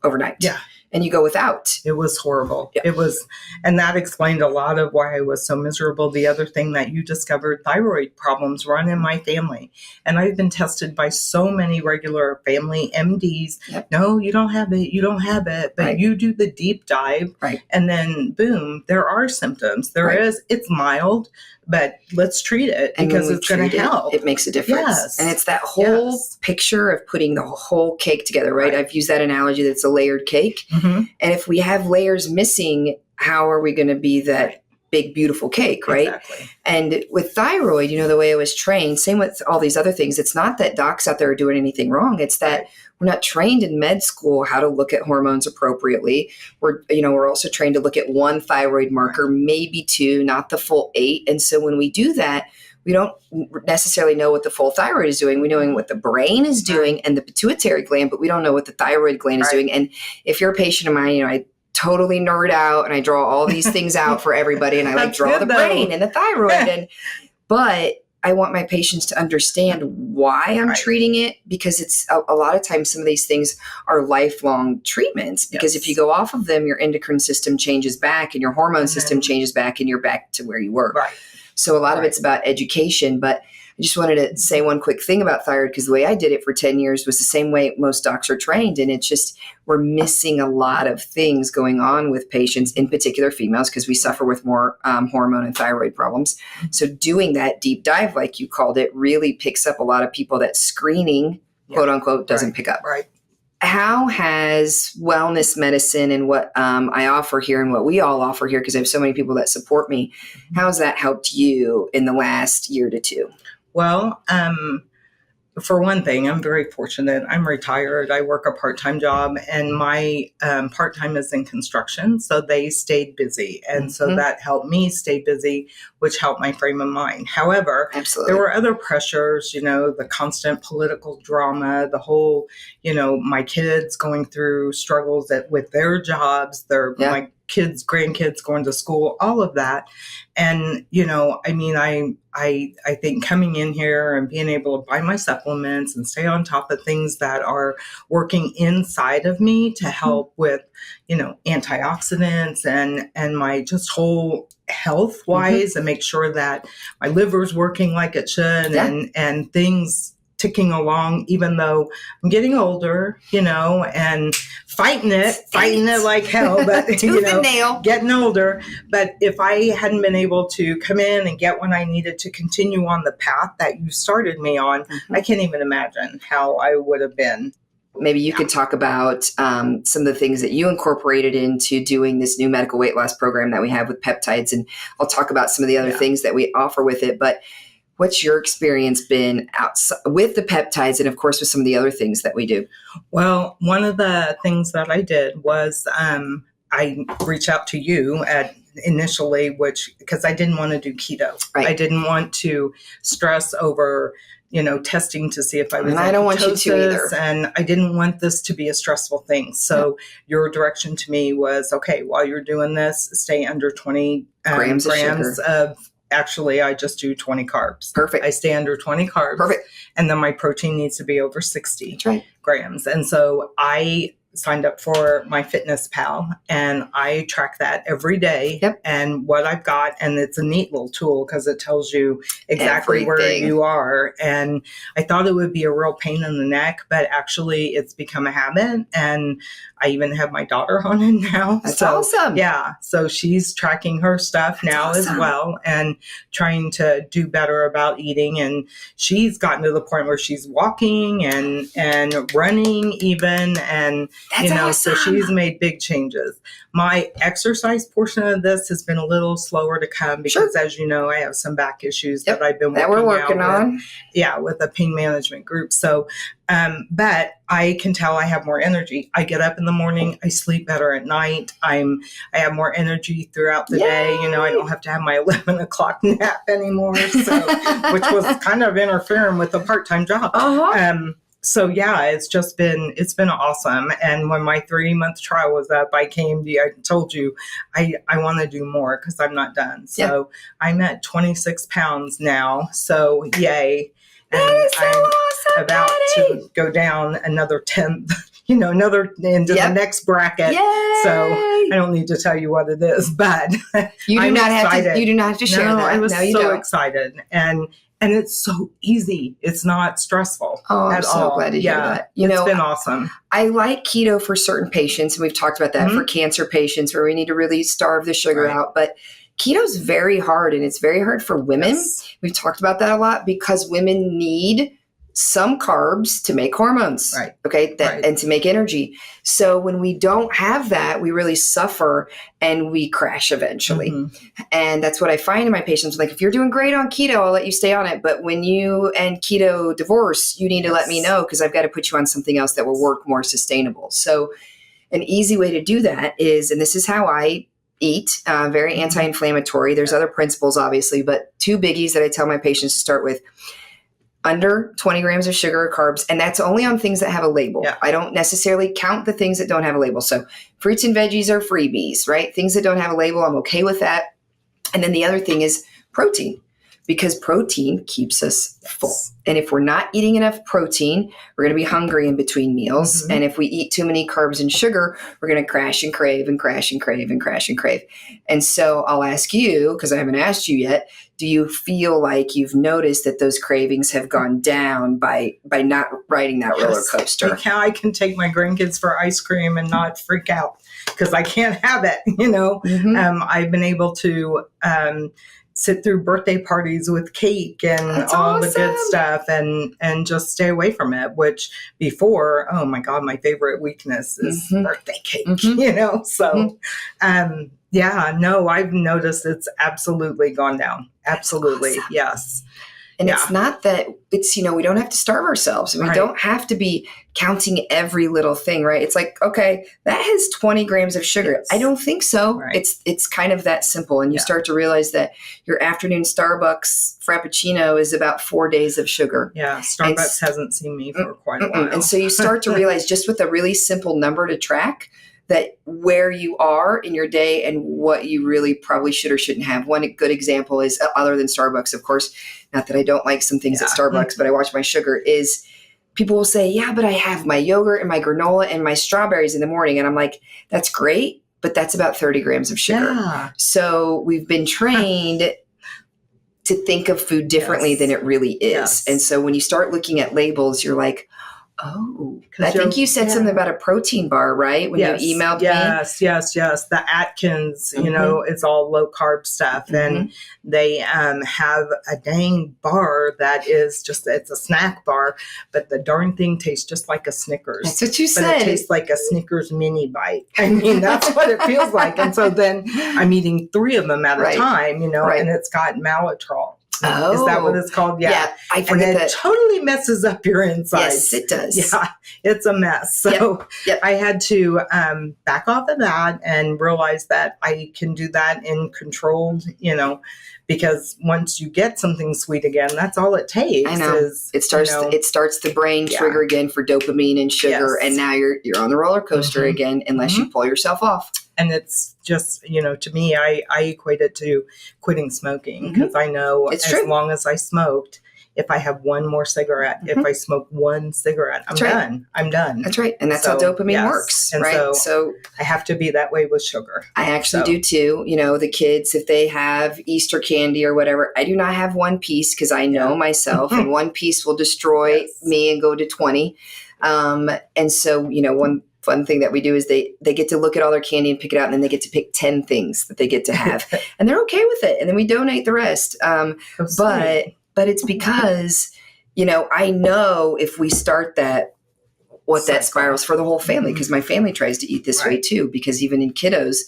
overnight. Yeah. And you go without. It was horrible. Yeah. It was, and that explained a lot of why I was so miserable. The other thing that you discovered, thyroid problems run in my family. And I've been tested by so many regular family MDs. Yep. No, you don't have it. You don't have it. But you do the deep dive. Right. And then boom, there are symptoms. There is, it's mild, but let's treat it because it's going to help. It makes a difference. Yes. And it's that whole picture of putting the whole cake together, right? I've used that analogy that it's a layered cake. Mm-hmm. And if we have layers missing, how are we going to be that big, beautiful cake, right? Exactly. And with thyroid, the way I was trained, same with all these other things, it's not that docs out there are doing anything wrong. It's that we're not trained in med school how to look at hormones appropriately. We're also trained to look at one thyroid marker, maybe two, not the full 8. And so when we do that, we don't necessarily know what the full thyroid is doing. We know what the brain is doing and the pituitary gland, but we don't know what the thyroid gland is doing. And if you're a patient of mine, I totally nerd out and I draw all these things out for everybody, and I draw the brain and the thyroid. But I want my patients to understand why I'm treating it, because it's a lot of times some of these things are lifelong treatments, because if you go off of them, your endocrine system changes back and your hormone system changes back and you're back to where you were. Right. So a lot of it's about education, but I just wanted to say one quick thing about thyroid, because the way I did it for 10 years was the same way most docs are trained. And it's just, we're missing a lot of things going on with patients, in particular females, because we suffer with more hormone and thyroid problems. So doing that deep dive, like you called it, really picks up a lot of people that screening, quote unquote, doesn't pick up. Right. How has wellness medicine and what I offer here and what we all offer here, because I have so many people that support me, how has that helped you in the last year to two? Well, for one thing, I'm very fortunate. I'm retired. I work a part-time job, and my part-time is in construction. So they stayed busy. And so that helped me stay busy, which helped my frame of mind. However, there were other pressures, the constant political drama, the whole, my kids going through struggles with their jobs, my kids, grandkids going to school, all of that. And, I think coming in here and being able to buy my supplements and stay on top of things that are working inside of me to help with, antioxidants and my just whole health wise, and make sure that my liver's working like it should, and things ticking along, even though I'm getting older, and fighting it like hell, but getting older. But if I hadn't been able to come in and get what I needed to continue on the path that you started me on, I can't even imagine how I would have been. Maybe you could talk about some of the things that you incorporated into doing this new medical weight loss program that we have with peptides. And I'll talk about some of the other things that we offer with it. But what's your experience been outside with the peptides, and of course with some of the other things that we do? Well, one of the things that I did was I reached out to you initially, because I didn't want to do keto. Right. I didn't want to stress over testing to see if I was and I don't want you to either. And I didn't want this to be a stressful thing. So your direction to me was, okay, while you're doing this, stay under 20 grams of actually, I just do 20 carbs. Perfect. I stay under 20 carbs. Perfect. And then my protein needs to be over 60 That's right. grams. And so I signed up for my Fitness Pal, and I track that every day and what I've got. And it's a neat little tool because it tells you exactly where you are. And I thought it would be a real pain in the neck, but actually it's become a habit. And I even have my daughter on it now. That's awesome. Yeah. So she's tracking her stuff now as well and trying to do better about eating. And she's gotten to the point where she's walking and running even. And, so she's made big changes. My exercise portion of this has been a little slower to come because, as you know, I have some back issues that I've been working on. With a pain management group. So, but I can tell I have more energy. I get up in the morning. I sleep better at night. I have more energy throughout the day. I don't have to have my 11 o'clock nap anymore. So, which was kind of interfering with a part-time job. So it's been awesome. And when my 3-month trial was up, I came to you, I told you I want to do more because I'm not done. So I'm at 26 pounds now. So yay. And I'm about to go down another 10th, another into the next bracket. Yay! So I don't need to tell you what it is, but you do not have to share that. I was so excited. And it's so easy. It's not stressful at all. I'm so glad to hear that. It's been awesome. I like keto for certain patients, and we've talked about that for cancer patients where we need to really starve the sugar out. But keto's very hard, and it's very hard for women. Yes. We've talked about that a lot because women need some carbs to make hormones, and to make energy. So when we don't have that, we really suffer and we crash eventually. And that's what I find in my patients. Like, if you're doing great on keto, I'll let you stay on it. But when you and keto divorce, you need to let me know because I've got to put you on something else that will work more sustainable. So an easy way to do that is, and this is how I eat, very anti-inflammatory. There's other principles, obviously, but 2 biggies that I tell my patients to start with. Under 20 grams of sugar or carbs, and that's only on things that have a label. I don't necessarily count the things that don't have a label. So fruits and veggies are freebies, right? Things that don't have a label, I'm okay with that. And then the other thing is protein, because protein keeps us full. And if we're not eating enough protein, we're going to be hungry in between meals. And if we eat too many carbs and sugar, we're going to crash and crave and crash and crave and crash and crave. And so I'll ask you, because I haven't asked you yet, do you feel like you've noticed that those cravings have gone down by not riding that roller coaster? I can take my grandkids for ice cream and not freak out because I can't have it. I've been able to sit through birthday parties with cake and all the good stuff and just stay away from it, which before, oh my God, my favorite weakness is birthday cake, So, I've noticed it's absolutely gone down. Absolutely. Yes. And it's not that it's, we don't have to starve ourselves. We don't have to be counting every little thing, right? It's like, okay, that has 20 grams of sugar. Yes. I don't think so. Right. It's kind of that simple. And you start to realize that your afternoon Starbucks Frappuccino is about 4 days of sugar. Yeah. Starbucks hasn't seen me for quite a while. And so you start to realize just with a really simple number to track that where you are in your day and what you really probably should or shouldn't have. One good example is, other than Starbucks, of course, not that I don't like some things at Starbucks, but I watch my sugar, is people will say, yeah, but I have my yogurt and my granola and my strawberries in the morning. And I'm like, that's great, but that's about 30 grams of sugar. Yeah. So we've been trained to think of food differently than it really is. Yes. And so when you start looking at labels, you're like, oh, I think you said something about a protein bar, right? When you emailed me. Yes. The Atkins, it's all low carb stuff. And they have a dang bar that is it's a snack bar, but the darn thing tastes just like a Snickers. That's what you said. But it tastes like a Snickers mini bite. I mean, that's what it feels like. And so then I'm eating 3 of them at a time, and it's got maltitol. Oh. Is that what it's called? Yeah. I forget and it that. Totally messes up your insides. Yes, it does. Yeah, it's a mess. So I had to back off of that and realize that I can do that in controlled, because once you get something sweet again, that's all it takes. I know. It starts the brain trigger again for dopamine and sugar, and now you're on the roller coaster again, unless you pull yourself off. And it's just, to me, I equate it to quitting smoking because I know as long as I smoked, if I have one more cigarette, if I smoke one cigarette, I'm done. I'm done. That's right. And that's how dopamine works. And right. So I have to be that way with sugar. I actually do too. You know, the kids, if they have Easter candy or whatever, I do not have one piece because I know myself and one piece will destroy me and go to 20. And so, you know, one fun thing that we do is they get to look at all their candy and pick it out, and then they get to pick 10 things that they get to have and they're okay with it. And then we donate the rest. But it's because, you know, I know if we start that, what that spirals for the whole family, because my family tries to eat this way too, because even in kiddos,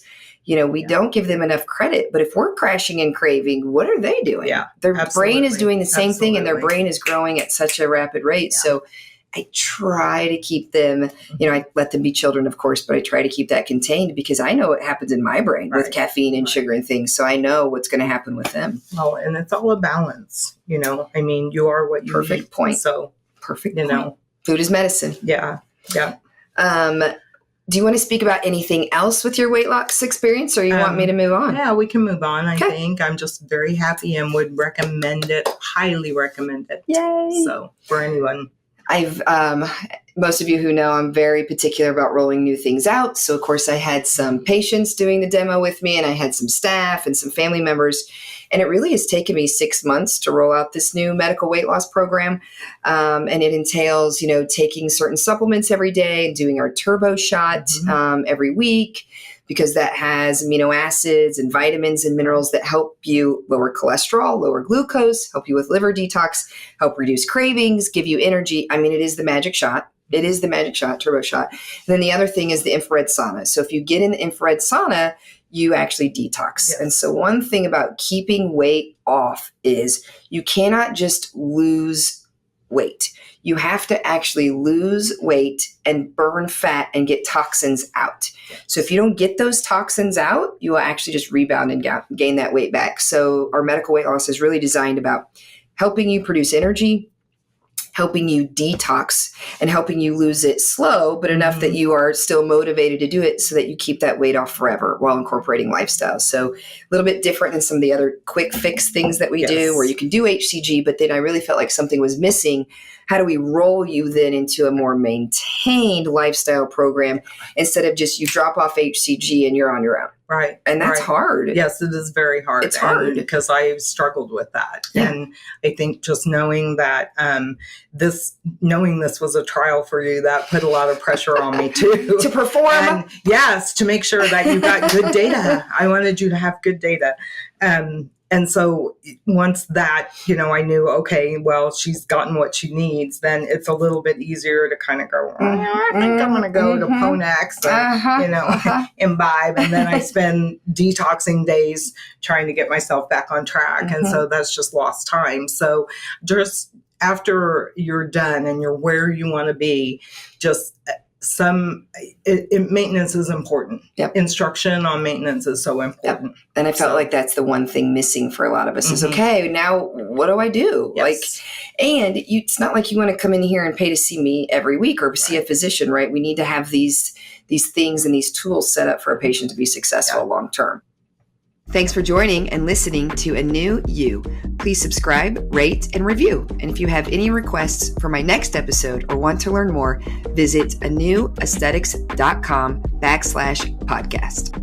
you know, we don't give them enough credit. But if we're crashing and craving, what are they doing? Their brain is doing the same thing, and their brain is growing at such a rapid rate. So I try to keep them, you know, I let them be children, of course, but I try to keep that contained because I know what happens in my brain with caffeine and sugar and things. So I know what's going to happen with them. Well, and it's all a balance, you know. I mean, you are what you Perfect eat. point. So, perfect you point. know. Food is medicine. Yeah. Yeah. Do you want to speak about anything else with your weight loss experience, or you want me to move on? Yeah, we can move on. I think I'm just very happy and would recommend it, highly recommend it. Yay. So for anyone. I've, most of you who know, I'm very particular about rolling new things out. So of course I had some patients doing the demo with me, and I had some staff and some family members. And it really has taken me 6 months to roll out this new medical weight loss program. And it entails, you know, taking certain supplements every day and doing our turbo shot every week, because that has amino acids and vitamins and minerals that help you lower cholesterol, lower glucose, help you with liver detox, help reduce cravings, give you energy. I mean, it is the magic shot. It is the magic shot, turbo shot. And then the other thing is the infrared sauna. So if you get in the infrared sauna, you actually detox. And so one thing about keeping weight off is you cannot just lose weight. You have to actually lose weight and burn fat and get toxins out. So if you don't get those toxins out, you will actually just rebound and gain that weight back. So our medical weight loss is really designed about helping you produce energy, helping you detox, and helping you lose it slow, but enough that you are still motivated to do it so that you keep that weight off forever while incorporating lifestyle. So a little bit different than some of the other quick fix things that we do, where you can do HCG, but then I really felt like something was missing. How do we roll you then into a more maintained lifestyle program instead of just you drop off HCG and you're on your own? Right. And that's hard. Yes, it is very hard. It's hard. Because I've struggled with that. Yeah. And I think just knowing that knowing this was a trial for you, that put a lot of pressure on me too. To perform. And yes, to make sure that you got good data. I wanted you to have good data. And so once that, you know, I knew, okay, well, she's gotten what she needs, then it's a little bit easier to kind of go, I think I'm going to go to Ponax and, you know, imbibe. And then I spend detoxing days trying to get myself back on track. And so that's just lost time. So just after you're done and you're where you want to be, just maintenance is important. Instruction on maintenance is so important. And I felt like that's the one thing missing for a lot of us is, okay, now what do I do? And it's not like you want to come in here and pay to see me every week or see a physician, right? We need to have these things and these tools set up for a patient to be successful long term. Thanks for joining and listening to aNu You. Please subscribe, rate, and review. And if you have any requests for my next episode or want to learn more, visit anuaesthetics.com/podcast.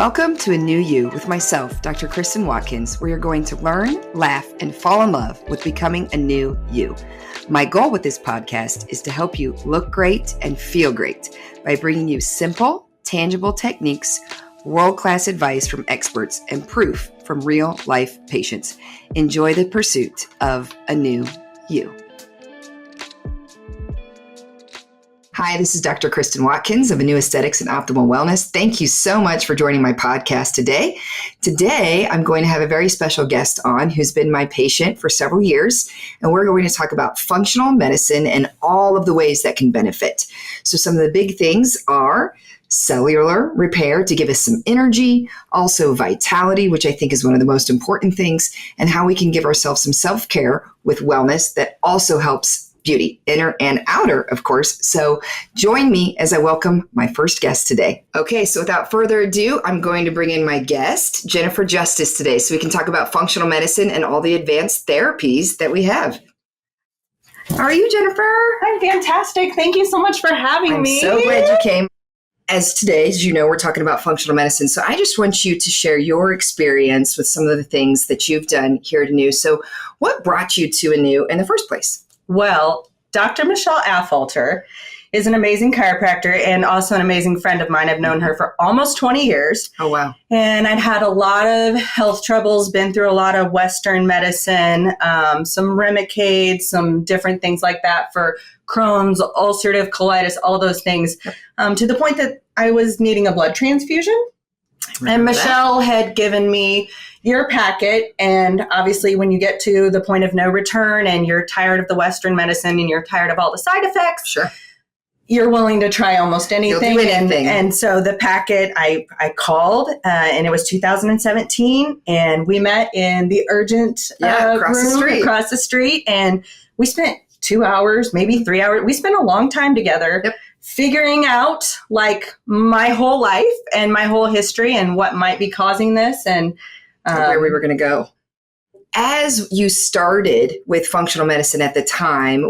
Welcome to A New You with myself, Dr. Kristen Watkins, where you're going to learn, laugh, and fall in love with becoming a new you. My goal with this podcast is to help you look great and feel great by bringing you simple, tangible techniques, world-class advice from experts, and proof from real-life patients. Enjoy the pursuit of a new you. Hi, this is Dr. Kristen Watkins of aNu Aesthetics and Optimal Wellness. Thank you so much for joining my podcast today. Today, I'm going to have a very special guest on who's been my patient for several years, and we're going to talk about functional medicine and all of the ways that can benefit. So some of the big things are cellular repair to give us some energy, also vitality, which I think is one of the most important things, and how we can give ourselves some self-care with wellness that also helps beauty, inner and outer, of course. So join me as I welcome my first guest today. Okay, so without further ado, I'm going to bring in my guest, Jennifer Justice, today, so we can talk about functional medicine and all the advanced therapies that we have. How are you, Jennifer? I'm fantastic. Thank you so much for having me. I'm so glad you came. As today, as you know, we're talking about functional medicine. So I just want you to share your experience with some of the things that you've done here at aNu. So what brought you to aNu in the first place? Well, Dr. Michelle Affolter is an amazing chiropractor and also an amazing friend of mine. I've known her for almost 20 years. Oh, wow. And I'd had a lot of health troubles, been through a lot of Western medicine, some Remicade, some different things like that for Crohn's, ulcerative colitis, all those things, to the point that I was needing a blood transfusion. And Michelle had given me your packet. And obviously, when you get to the point of no return and you're tired of the Western medicine and you're tired of all the side effects, sure, you're willing to try almost anything. You'll do anything. And so the packet, I called, and it was 2017. And we met in the urgent room across the street. And we spent 2 hours, maybe 3 hours. We spent a long time together. Yep. Figuring out like my whole life and my whole history and what might be causing this and where we were going to go. As you started with functional medicine at the time,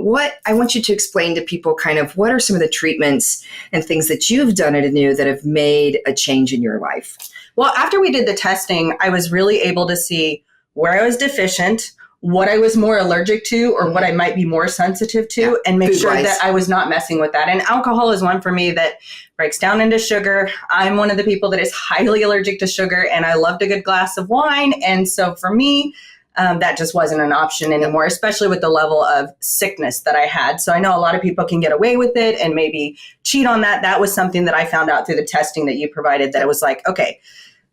I want you to explain to people kind of what are some of the treatments and things that you've done at aNu that have made a change in your life? Well, after we did the testing, I was really able to see where I was deficient, what I was more allergic to or what I might be more sensitive to, and make sure that I was not messing with that. And alcohol is one for me that breaks down into sugar. I'm one of the people that is highly allergic to sugar, and I loved a good glass of wine. And so for me, that just wasn't an option anymore, especially with the level of sickness that I had. So I know a lot of people can get away with it and maybe cheat on that. That was something that I found out through the testing that you provided, that it was like, okay,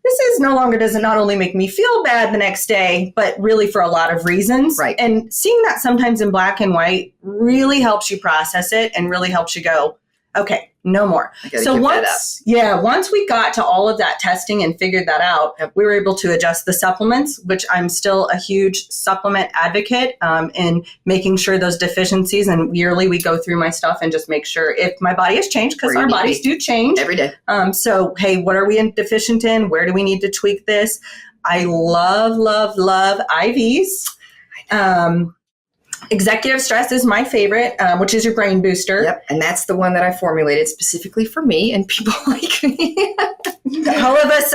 this is no longer, does it not only make me feel bad the next day, but really for a lot of reasons. Right. And seeing that sometimes in black and white really helps you process it and really helps you go, okay, no more. So once we got to all of that testing and figured that out, we were able to adjust the supplements, which I'm still a huge supplement advocate in making sure those deficiencies, and yearly we go through my stuff and just make sure if my body has changed, because our bodies do change every day. So, hey, what are we deficient in? Where do we need to tweak this? I love, love, love IVs. Executive stress is my favorite, which is your brain booster. Yep, and that's the one that I formulated specifically for me and people like me. All of us,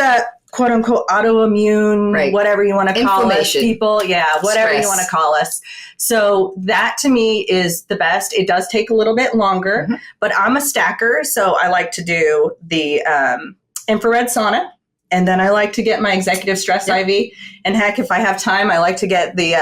quote unquote, autoimmune, whatever you want to call us, people, whatever you want to call us. So that to me is the best. It does take a little bit longer, but I'm a stacker, so I like to do the infrared sauna. And then I like to get my executive stress IV. And heck, if I have time, I like to get the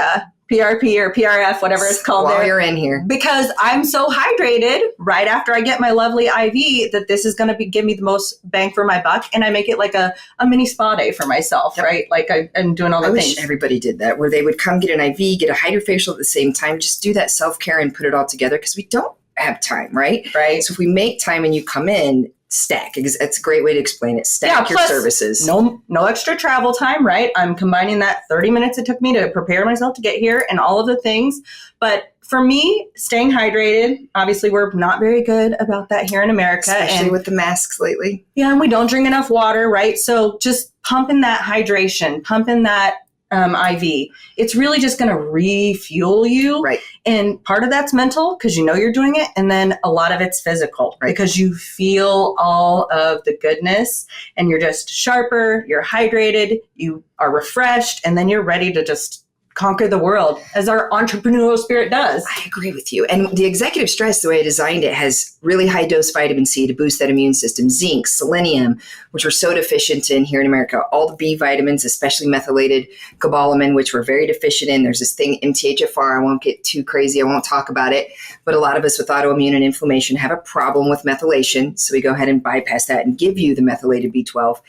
PRP or PRF, whatever it's called while you're in here. Because I'm so hydrated right after I get my lovely IV that this is going to give me the most bang for my buck. And I make it like a mini spa day for myself, right? Like I'm doing all the things. I wish everybody did that, where they would come get an IV, get a hydrofacial at the same time, just do that self-care and put it all together, because we don't have time, right? Right. So if we make time and you come in, stack. It's a great way to explain it. Stack your services. No extra travel time, right? I'm combining that 30 minutes it took me to prepare myself to get here and all of the things. But for me, staying hydrated, obviously we're not very good about that here in America. Especially with the masks lately. Yeah, and we don't drink enough water, right? So just pumping that hydration, pumping that IV. It's really just going to refuel you. Right. And part of that's mental because you know you're doing it. And then a lot of it's physical because you feel all of the goodness and you're just sharper, you're hydrated, you are refreshed, and then you're ready to just conquer the world as our entrepreneurial spirit does. I agree with you. And the executive stress, the way I designed it, has really high dose vitamin C to boost that immune system, zinc, selenium, which we're so deficient in here in America, all the B vitamins, especially methylated cobalamin, which we're very deficient in. There's this thing, MTHFR. I won't get too crazy. I won't talk about it. But a lot of us with autoimmune and inflammation have a problem with methylation. So we go ahead and bypass that and give you the methylated B12.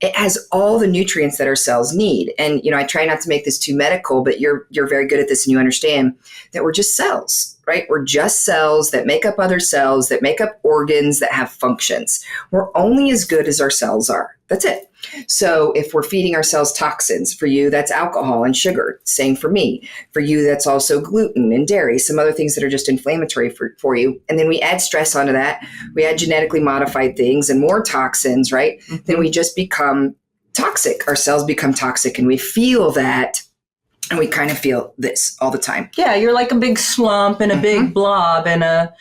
It has all the nutrients that our cells need. And, I try not to make this too medical, but you're very good at this and you understand that we're just cells, right? We're just cells that make up other cells, that make up organs, that have functions. We're only as good as our cells are. That's it. So if we're feeding ourselves toxins, for you, that's alcohol and sugar. Same for me. For you, that's also gluten and dairy, some other things that are just inflammatory for you. And then we add stress onto that. We add genetically modified things and more toxins, right? Mm-hmm. Then we just become toxic. Our cells become toxic and we feel that. And we kind of feel this all the time. Yeah, you're like a big slump and a big blob and a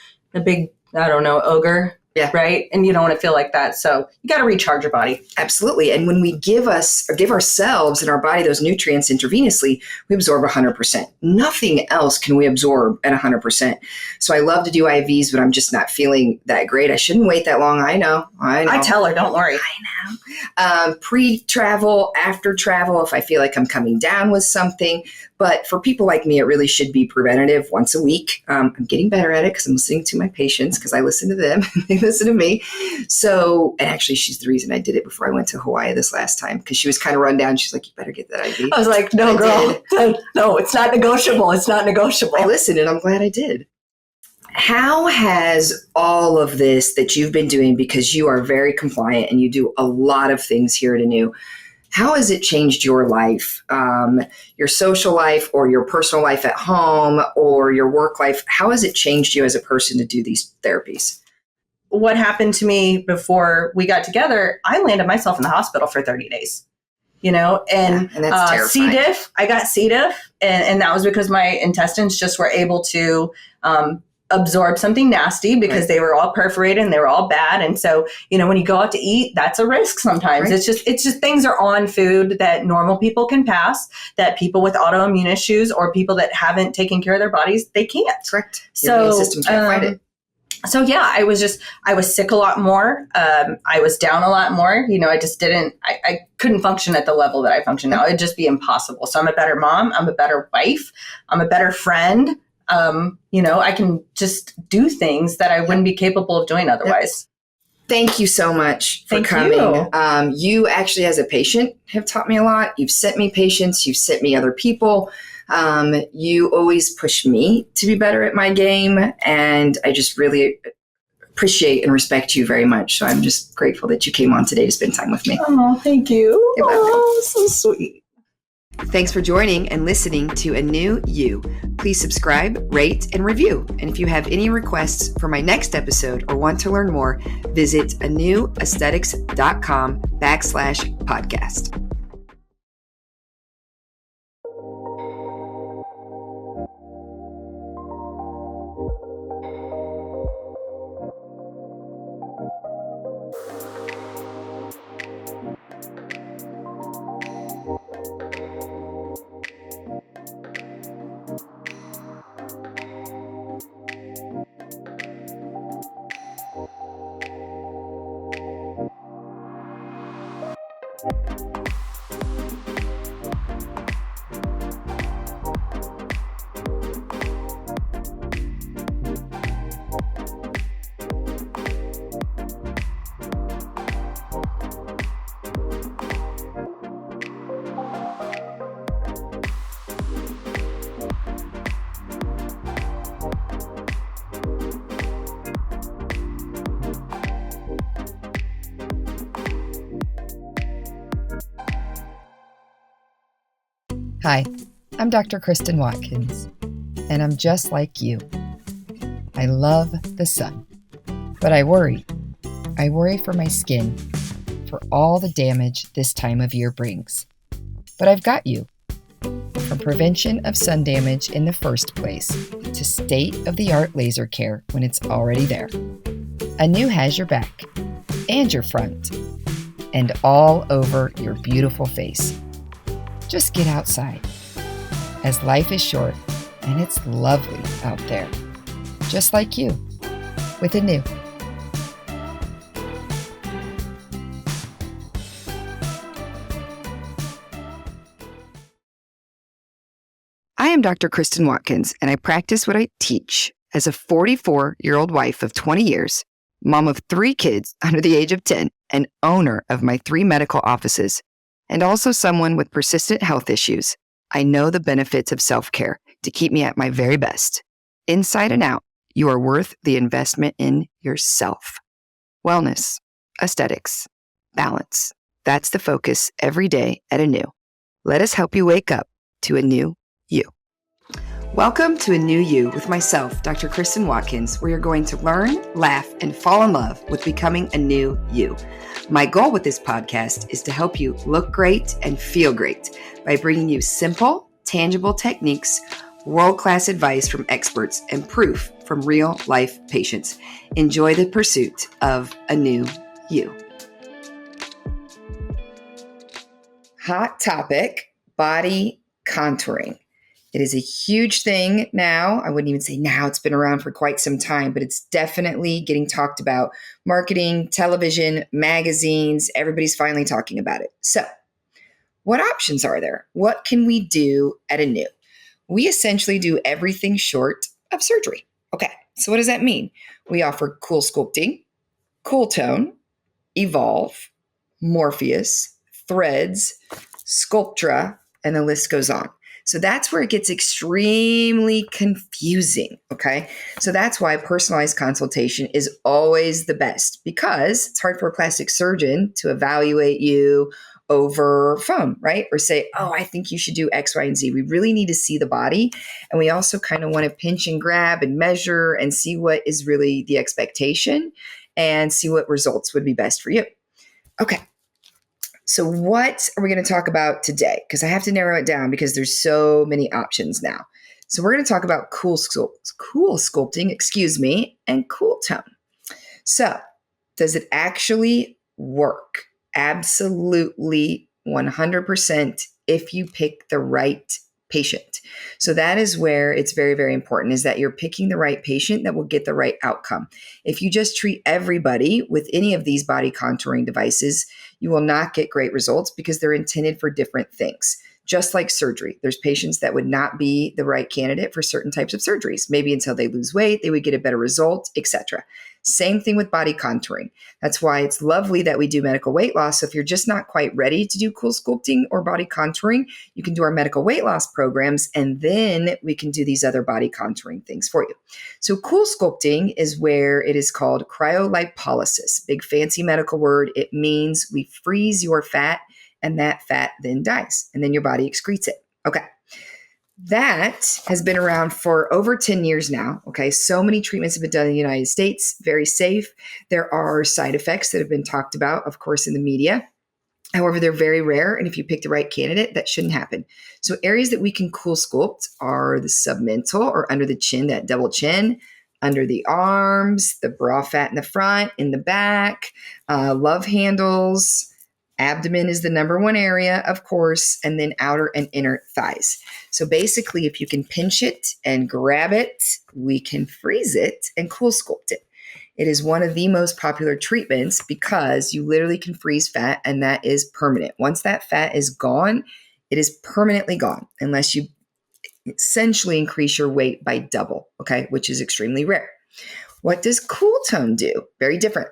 big, I don't know, ogre. Yeah. Right. And you don't want to feel like that. So you got to recharge your body. Absolutely. And when we give ourselves and our body those nutrients intravenously, we absorb 100%. Nothing else can we absorb at 100%. So I love to do IVs, but I'm just not feeling that great. I shouldn't wait that long. I know. I tell her, don't worry. I know. Pre-travel, after travel, if I feel like I'm coming down with something. But for people like me, it really should be preventative once a week. I'm getting better at it because I'm listening to my patients because I listen to them and they listen to me. So, and actually, she's the reason I did it before I went to Hawaii this last time because she was kind of run down. She's like, you better get that IV. I was like, no, girl. No, it's not negotiable. It's not negotiable. I listened and I'm glad I did. How has all of this that you've been doing, because you are very compliant and you do a lot of things here at aNu, how has it changed your life, your social life or your personal life at home or your work life? How has it changed you as a person to do these therapies? What happened to me before we got together, I landed myself in the hospital for 30 days, and that's terrifying. C. diff, I got C. diff, and that was because my intestines just were able to absorb something nasty because they were all perforated and they were all bad. And so, when you go out to eat, that's a risk sometimes. Right. It's just things are on food that normal people can pass, that people with autoimmune issues or people that haven't taken care of their bodies, they can't. Correct. Your immune system can't fight it. So yeah, I was sick a lot more. I was down a lot more. I couldn't function at the level that I function now. It'd just be impossible. So I'm a better mom. I'm a better wife. I'm a better friend. I can just do things that I wouldn't be capable of doing otherwise. Thank you so much for coming. You actually, as a patient, have taught me a lot. You've sent me patients. You've sent me other people. You always push me to be better at my game. And I just really appreciate and respect you very much. So I'm just grateful that you came on today to spend time with me. Oh, thank you. You're welcome. Oh, so sweet. Thanks for joining and listening to aNu You. Please subscribe, rate, and review. And if you have any requests for my next episode or want to learn more, visit anuaesthetics.com/podcast. Hi, I'm Dr. Kristen Watkins, and I'm just like you. I love the sun, but I worry. I worry for my skin, for all the damage this time of year brings. But I've got you. prevention of sun damage in the first place to state-of-the-art laser care when it's already there. aNu has your back and your front and all over your beautiful face. Just get outside, as life is short and it's lovely out there, just like you, with aNu. I am Dr. Kristen Watkins, and I practice what I teach as a 44-year-old wife of 20 years, mom of 3 kids under the age of 10, and owner of my 3 medical offices, and also someone with persistent health issues. I know the benefits of self-care to keep me at my very best. Inside and out, you are worth the investment in yourself. Wellness, aesthetics, balance. That's the focus every day at aNu. Let us help you wake up to a new you. Welcome to aNu You with myself, Dr. Kristen Watkins, where you're going to learn, laugh, and fall in love with becoming a new you. My goal with this podcast is to help you look great and feel great by bringing you simple, tangible techniques, world-class advice from experts, and proof from real-life patients. Enjoy the pursuit of a new you. Hot topic, body contouring. It is a huge thing now. I wouldn't even say now, it's been around for quite some time, but it's definitely getting talked about. Marketing, television, magazines, everybody's finally talking about it. So, what options are there? What can we do at aNu? We essentially do everything short of surgery. Okay, so what does that mean? We offer cool sculpting, cool tone, Evolve, Morpheus, Threads, Sculptra, and the list goes on. So that's where it gets extremely confusing, okay? So that's why personalized consultation is always the best, because it's hard for a plastic surgeon to evaluate you over phone, right? Or say, oh, I think you should do X, Y, and Z. We really need to see the body. And we also kind of want to pinch and grab and measure and see what is really the expectation and see what results would be best for you. Okay. So what are we going to talk about today? Because I have to narrow it down because there's so many options now. So we're going to talk about cool sculpting, and cool tone. So does it actually work? Absolutely 100% if you pick the right patient. So that is where it's very, very important, is that you're picking the right patient that will get the right outcome. If you just treat everybody with any of these body contouring devices, you will not get great results because they're intended for different things. Just like surgery, there's patients that would not be the right candidate for certain types of surgeries. Maybe until they lose weight, they would get a better result, etc. Same thing with body contouring. That's why it's lovely that we do medical weight loss. So if you're just not quite ready to do cool sculpting or body contouring, you can do our medical weight loss programs, and then we can do these other body contouring things for you. So cool sculpting is where it is called cryolipolysis. Big fancy medical word. It means we freeze your fat, and that fat then dies, and then your body excretes it. Okay. That has been around for over 10 years now. Okay. So many treatments have been done in the United States, very safe. There are side effects that have been talked about, of course, in the media. However, they're very rare. And if you pick the right candidate, that shouldn't happen. So areas that we can cool sculpt are the submental or under the chin, that double chin, under the arms, the bra fat in the front, in the back, love handles. Abdomen is the number one area, of course, and then outer and inner thighs. So basically, if you can pinch it and grab it, we can freeze it and cool sculpt it. It is one of the most popular treatments because you literally can freeze fat, and that is permanent. Once that fat is gone, it is permanently gone unless you essentially increase your weight by double, okay, which is extremely rare. What does cool tone do? Very different.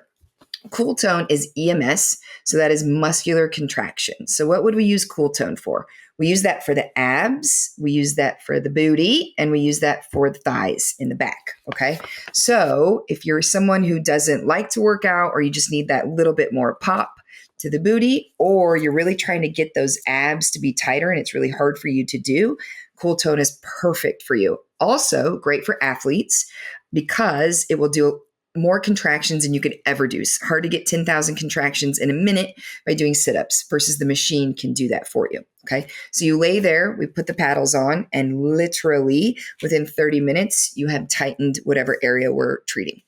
Cool tone is EMS, so that is muscular contraction. So what would we use cool tone for? We use that for the abs, we use that for the booty, and we use that for the thighs in the back, okay? So if you're someone who doesn't like to work out, or you just need that little bit more pop to the booty, or you're really trying to get those abs to be tighter and it's really hard for you to do, cool tone is perfect for you. Also great for athletes because it will do more contractions than you could ever do. It's hard to get 10,000 contractions in a minute by doing sit-ups versus the machine can do that for you. Okay. So you lay there, we put the paddles on, and literally within 30 minutes, you have tightened whatever area we're treating.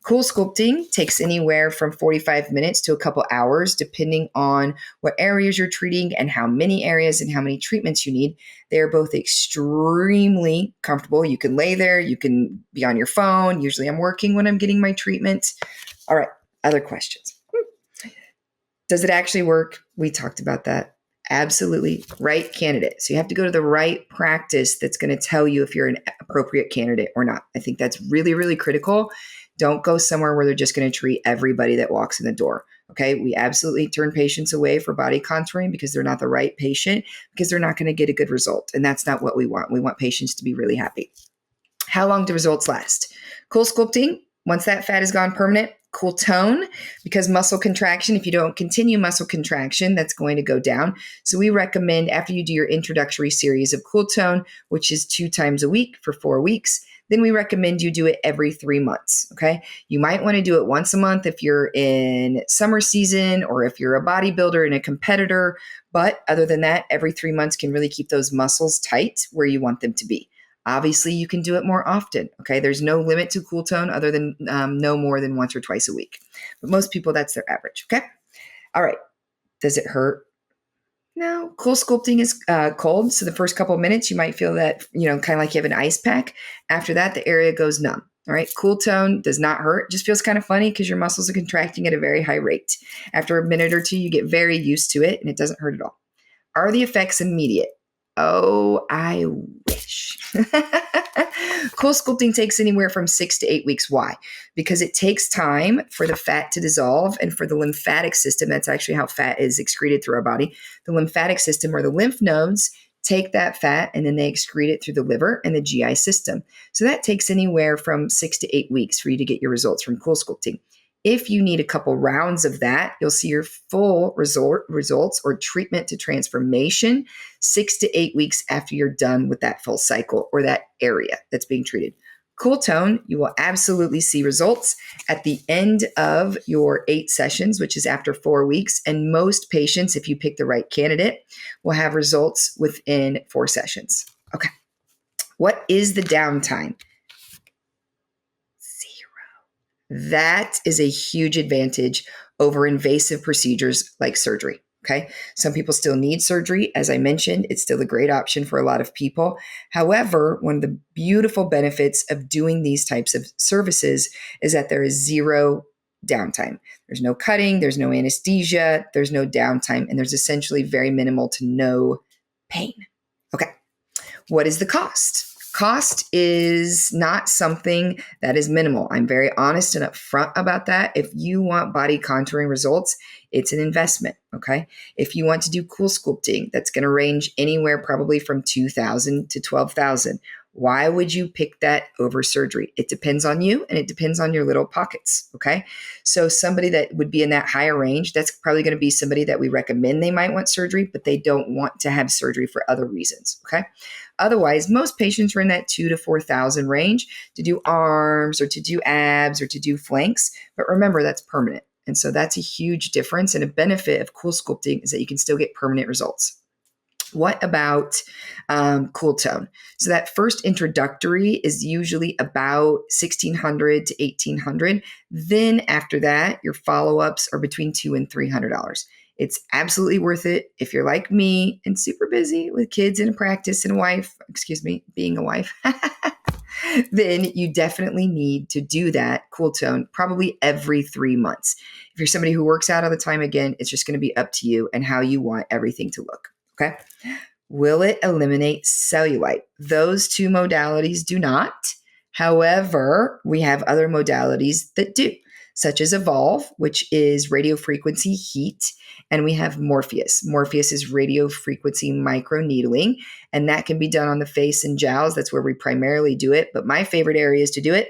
Cool sculpting takes anywhere from 45 minutes to a couple hours, depending on what areas you're treating and how many areas and how many treatments you need. They're both extremely comfortable. You can lay there, you can be on your phone. Usually I'm working when I'm getting my treatment. All right, other questions. Does it actually work? We talked about that. Absolutely. Right candidate. So you have to go to the right practice that's going to tell you if you're an appropriate candidate or not. I think that's really, really critical. Don't go somewhere where they're just going to treat everybody that walks in the door. Okay. We absolutely turn patients away for body contouring because they're not the right patient, because they're not going to get a good result. And that's not what we want. We want patients to be really happy. How long do results last? Cool sculpting, once that fat is gone permanent. Cool tone, because muscle contraction, if you don't continue muscle contraction, that's going to go down. So we recommend after you do your introductory series of cool tone, which is 2 times a week for 4 weeks, then we recommend you do it every 3 months. Okay. You might want to do it once a month if you're in summer season or if you're a bodybuilder and a competitor. But other than that, every 3 months can really keep those muscles tight where you want them to be. Obviously, you can do it more often. Okay. There's no limit to cool tone other than no more than once or twice a week. But most people, that's their average. Okay. All right. Does it hurt? No. Cool sculpting is cold. So the first couple of minutes, you might feel that, kind of like you have an ice pack. After that, the area goes numb. All right. Cool tone does not hurt. Just feels kind of funny because your muscles are contracting at a very high rate. After a minute or two, you get very used to it and it doesn't hurt at all. Are the effects immediate? Oh, I wish. Cool sculpting takes anywhere from 6 to 8 weeks. Why? Because it takes time for the fat to dissolve and for the lymphatic system. That's actually how fat is excreted through our body. The lymphatic system, or the lymph nodes, take that fat and then they excrete it through the liver and the GI system. So that takes anywhere from 6 to 8 weeks for you to get your results from cool sculpting. If you need a couple rounds of that, you'll see your full results or treatment to transformation 6 to 8 weeks after you're done with that full cycle or that area that's being treated. Cool tone, you will absolutely see results at the end of your 8 sessions, which is after 4 weeks. And most patients, if you pick the right candidate, will have results within 4 sessions. Okay. What is the downtime? That is a huge advantage over invasive procedures like surgery. Okay. Some people still need surgery. As I mentioned, it's still a great option for a lot of people. However, one of the beautiful benefits of doing these types of services is that there is zero downtime. There's no cutting, there's no anesthesia, there's no downtime, and there's essentially very minimal to no pain. Okay. What is the cost? Cost is not something that is minimal. I'm very honest and upfront about that. If you want body contouring results, it's an investment, okay? If you want to do cool sculpting, that's going to range anywhere probably from $2,000 to $12,000. Why would you pick that over surgery? It depends on you and it depends on your little pockets, okay? So somebody that would be in that higher range, that's probably going to be somebody that we recommend they might want surgery, but they don't want to have surgery for other reasons, okay? Otherwise, most patients are in that $2,000 to $4,000 range to do arms or to do abs or to do flanks. But remember, that's permanent. And so that's a huge difference. And a benefit of cool sculpting is that you can still get permanent results. What about cool tone? So that first introductory is usually about $1,600 to $1,800. Then after that, your follow-ups are between $200 and $300. It's absolutely worth it if you're like me and super busy with kids and a practice and being a wife. Then you definitely need to do that cool tone probably every 3 months. If you're somebody who works out all the time, again, it's just going to be up to you and how you want everything to look. Okay. Will it eliminate cellulite? Those 2 modalities do not. However, we have other modalities that do, such as Evolve, which is radiofrequency heat, and we have Morpheus. Morpheus is radiofrequency microneedling, and that can be done on the face and jowls. That's where we primarily do it. But my favorite areas to do it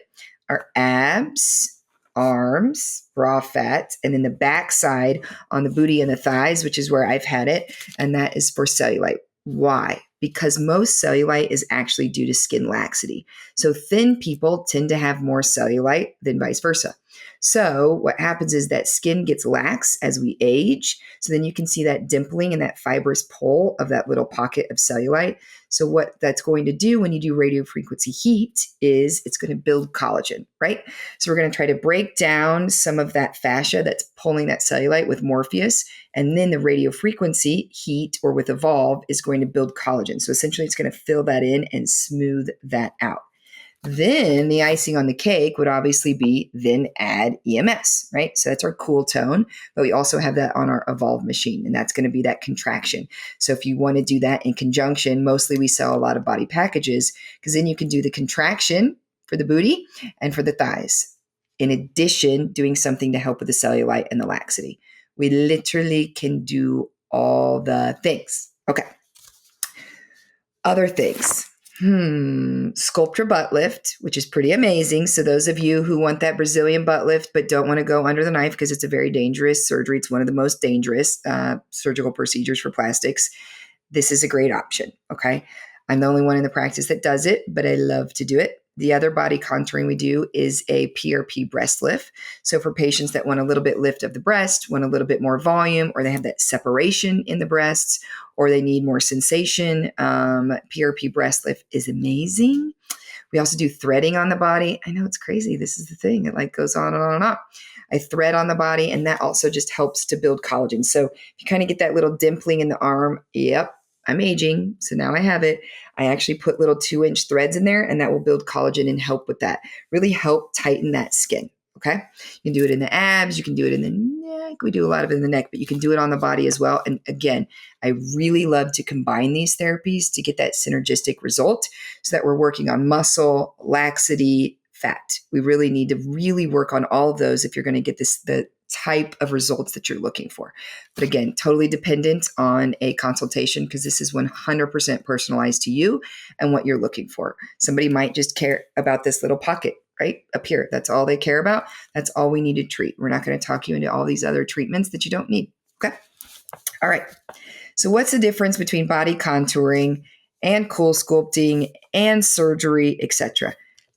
are abs, arms, bra fat, and then the backside on the booty and the thighs, which is where I've had it, and that is for cellulite. Why? because most cellulite is actually due to skin laxity. So thin people tend to have more cellulite than vice versa. So what happens is that skin gets lax as we age. So then you can see that dimpling and that fibrous pull of that little pocket of cellulite. So what that's going to do when you do radiofrequency heat is it's going to build collagen, right? So we're going to try to break down some of that fascia that's pulling that cellulite with Morpheus. And then the radiofrequency heat or with Evolve is going to build collagen. So essentially it's going to fill that in and smooth that out. Then the icing on the cake would obviously be then add EMS, right? So that's our cool tone, but we also have that on our Evolve machine, and that's going to be that contraction. So if you want to do that in conjunction, mostly we sell a lot of body packages because then you can do the contraction for the booty and for the thighs. In addition, doing something to help with the cellulite and the laxity. We literally can do all the things. Okay. Other things. Sculpture butt lift, which is pretty amazing. So those of you who want that Brazilian butt lift but don't want to go under the knife because it's a very dangerous surgery, it's one of the most dangerous surgical procedures for plastics, this is a great option, okay? I'm the only one in the practice that does it, but I love to do it. The other body contouring we do is a PRP breast lift. So for patients that want a little bit lift of the breast, want a little bit more volume, or they have that separation in the breasts, or they need more sensation, PRP breast lift is amazing. We also do threading on the body. I know it's crazy. This is the thing. It like goes on and on and on. I thread on the body, and that also just helps to build collagen. So if you kind of get that little dimpling in the arm, yep, I'm aging, so now I have it. I actually put little 2-inch threads in there, and that will build collagen and help with that. Really help tighten that skin, okay? You can do it in the abs. You can do it in the neck. We do a lot of it in the neck, but you can do it on the body as well. And again, I really love to combine these therapies to get that synergistic result so that we're working on muscle, laxity, fat. We really need to really work on all of those if you're going to get the type of results that you're looking for. But again, totally dependent on a consultation because this is 100% personalized to you and what you're looking for. Somebody might just care about this little pocket right up here. That's all they care about. That's all we need to treat. We're not going to talk you into all these other treatments that you don't need. Okay. All right. So what's the difference between body contouring and cool sculpting and surgery, etc.?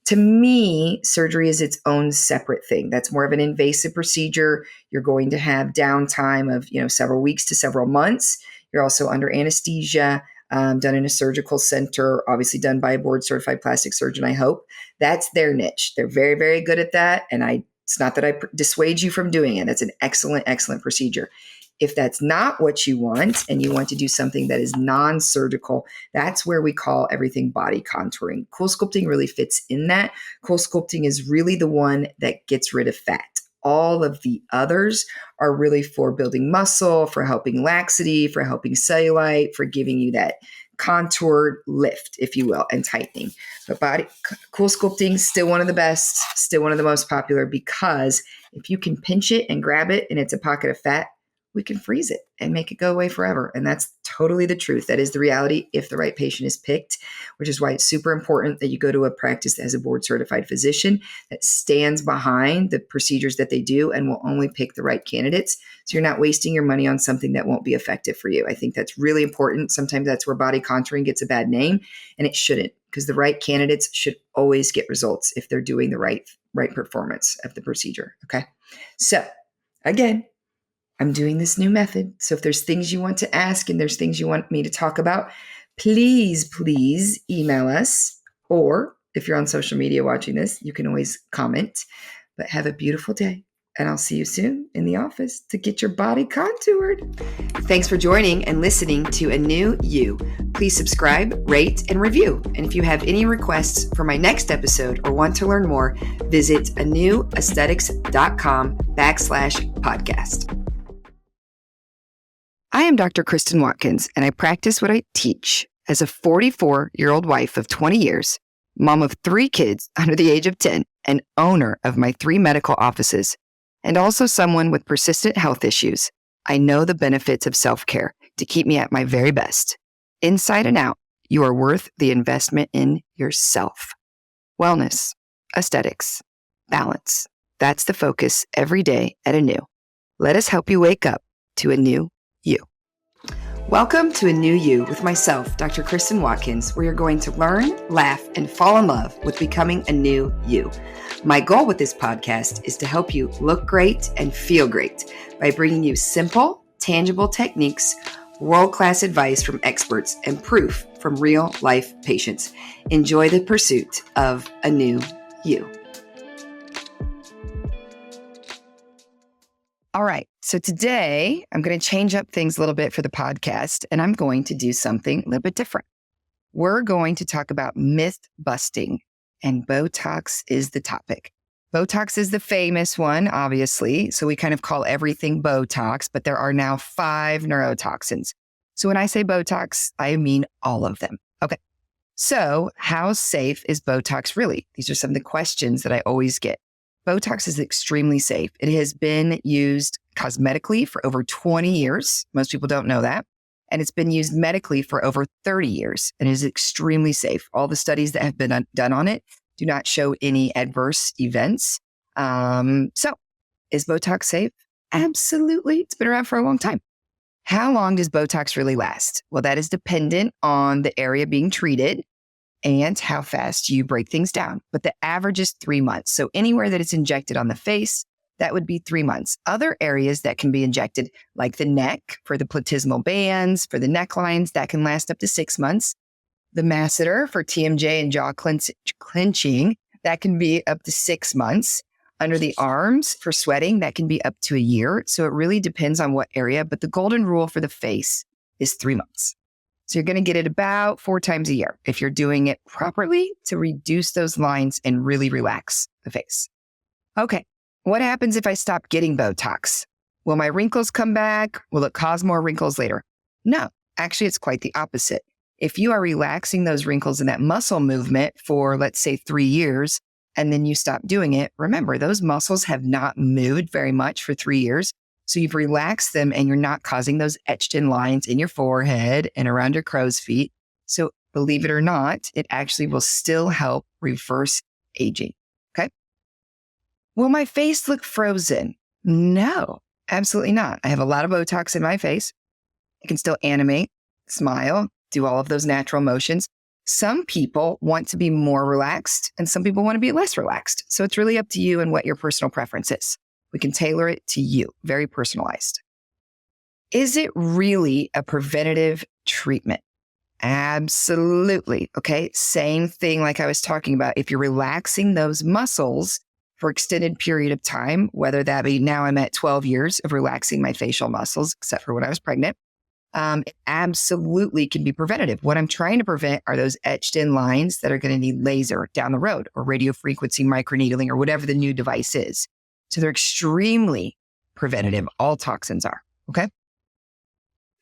To me, surgery is its own separate thing. That's more of an invasive procedure. You're going to have downtime of, several weeks to several months. You're also under anesthesia, done in a surgical center, obviously done by a board certified plastic surgeon, I hope. That's their niche. They're very, very good at that. And it's not that I dissuade you from doing it. That's an excellent, excellent procedure. If that's not what you want and you want to do something that is non-surgical, that's where we call everything body contouring. Cool sculpting really fits in that. Cool sculpting is really the one that gets rid of fat. All of the others are really for building muscle, for helping laxity, for helping cellulite, for giving you that contoured lift, if you will, and tightening. But cool sculpting, still one of the best, still one of the most popular because if you can pinch it and grab it and it's a pocket of fat, we can freeze it and make it go away forever. And that's totally the truth. That is the reality if the right patient is picked, which is why it's super important that you go to a practice that has a board certified physician that stands behind the procedures that they do and will only pick the right candidates. So you're not wasting your money on something that won't be effective for you. I think that's really important. Sometimes that's where body contouring gets a bad name, and it shouldn't, because the right candidates should always get results if they're doing the right performance of the procedure. Okay. So again, I'm doing this new method. So if there's things you want to ask and there's things you want me to talk about, please email us. Or if you're on social media watching this, you can always comment. But have a beautiful day. And I'll see you soon in the office to get your body contoured. Thanks for joining and listening to aNu You. Please subscribe, rate, and review. And if you have any requests for my next episode or want to learn more, visit anuaesthetics.com/podcast. I am Dr. Kristen Watkins, and I practice what I teach as a 44-year-old wife of 20 years, mom of 3 kids under the age of 10, and owner of my 3 medical offices, and also someone with persistent health issues. I know the benefits of self-care to keep me at my very best. Inside and out, you are worth the investment in yourself. Wellness, aesthetics, balance. That's the focus every day at aNu. Let us help you wake up to a new you. Welcome to A New You with myself, Dr. Kristen Watkins, where you're going to learn, laugh, and fall in love with becoming a new you. My goal with this podcast is to help you look great and feel great by bringing you simple, tangible techniques, world-class advice from experts, and proof from real-life patients. Enjoy the pursuit of a new you. All right, so today I'm going to change up things a little bit for the podcast, and I'm going to do something a little bit different. We're going to talk about myth busting, and Botox is the topic. Botox is the famous one, obviously, so we kind of call everything Botox, but there are now 5 neurotoxins. So when I say Botox, I mean all of them. Okay, so how safe is Botox really? These are some of the questions that I always get. Botox is extremely safe. It has been used cosmetically for over 20 years. Most people don't know that. And it's been used medically for over 30 years and is extremely safe. All the studies that have been done on it do not show any adverse events. So is Botox safe? Absolutely. It's been around for a long time. How long does Botox really last? Well, that is dependent on the area being treated and how fast you break things down. But the average is 3 months. So anywhere that it's injected on the face, that would be 3 months. Other areas that can be injected, like the neck for the platysmal bands, for the necklines, that can last up to 6 months. The masseter for TMJ and jaw clenching, that can be up to 6 months. Under the arms for sweating, that can be up to a year. So it really depends on what area, but the golden rule for the face is 3 months. So you're going to get it about 4 times a year if you're doing it properly to reduce those lines and really relax the face. Okay, what happens if I stop getting Botox? Will my wrinkles come back? Will it cause more wrinkles later? No, actually, it's quite the opposite. If you are relaxing those wrinkles and that muscle movement for, let's say, 3 years, and then you stop doing it, remember, those muscles have not moved very much for 3 years. So you've relaxed them and you're not causing those etched in lines in your forehead and around your crow's feet. So believe it or not, it actually will still help reverse aging. Okay. Will my face look frozen? No, absolutely not. I have a lot of Botox in my face. I can still animate, smile, do all of those natural motions. Some people want to be more relaxed and some people want to be less relaxed. So it's really up to you and what your personal preference is. We can tailor it to you, very personalized. Is it really a preventative treatment? Absolutely. Okay. Same thing like I was talking about. If you're relaxing those muscles for extended period of time, whether that be now I'm at 12 years of relaxing my facial muscles, except for when I was pregnant, it absolutely can be preventative. What I'm trying to prevent are those etched in lines that are going to need laser down the road or radiofrequency microneedling or whatever the new device is. So they're extremely preventative. All toxins are. Okay.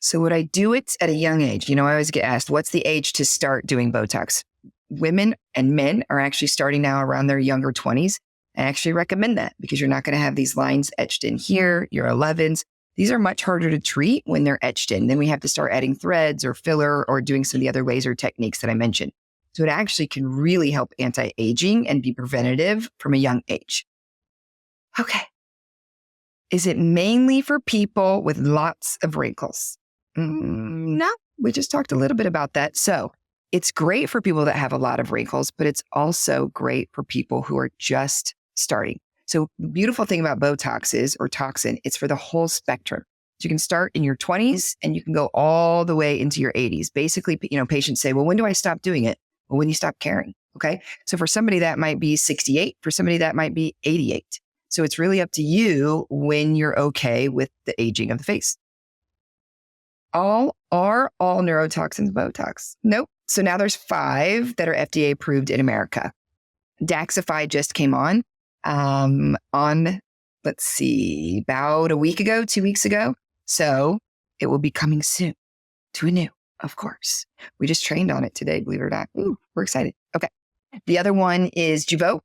So would I do it at a young age? I always get asked, what's the age to start doing Botox? Women and men are actually starting now around their younger 20s. I actually recommend that because you're not going to have these lines etched in here, your 11s. These are much harder to treat when they're etched in. Then we have to start adding threads or filler or doing some of the other laser techniques that I mentioned. So it actually can really help anti-aging and be preventative from a young age. Okay. Is it mainly for people with lots of wrinkles? No, we just talked a little bit about that. So it's great for people that have a lot of wrinkles, but it's also great for people who are just starting. So the beautiful thing about Botox is, or toxin, it's for the whole spectrum. So you can start in your 20s and you can go all the way into your 80s. Basically, patients say, well, when do I stop doing it? Well, when you stop caring. Okay. So for somebody that might be 68, for somebody that might be 88. So it's really up to you when you're okay with the aging of the face. Are all neurotoxins Botox? Nope. So now there's 5 that are FDA approved in America. Daxxify just came on, let's see, about a week ago, 2 weeks ago. So it will be coming soon to aNu, of course. We just trained on it today, believe it or not. Ooh, we're excited. Okay. The other one is Jeuveau,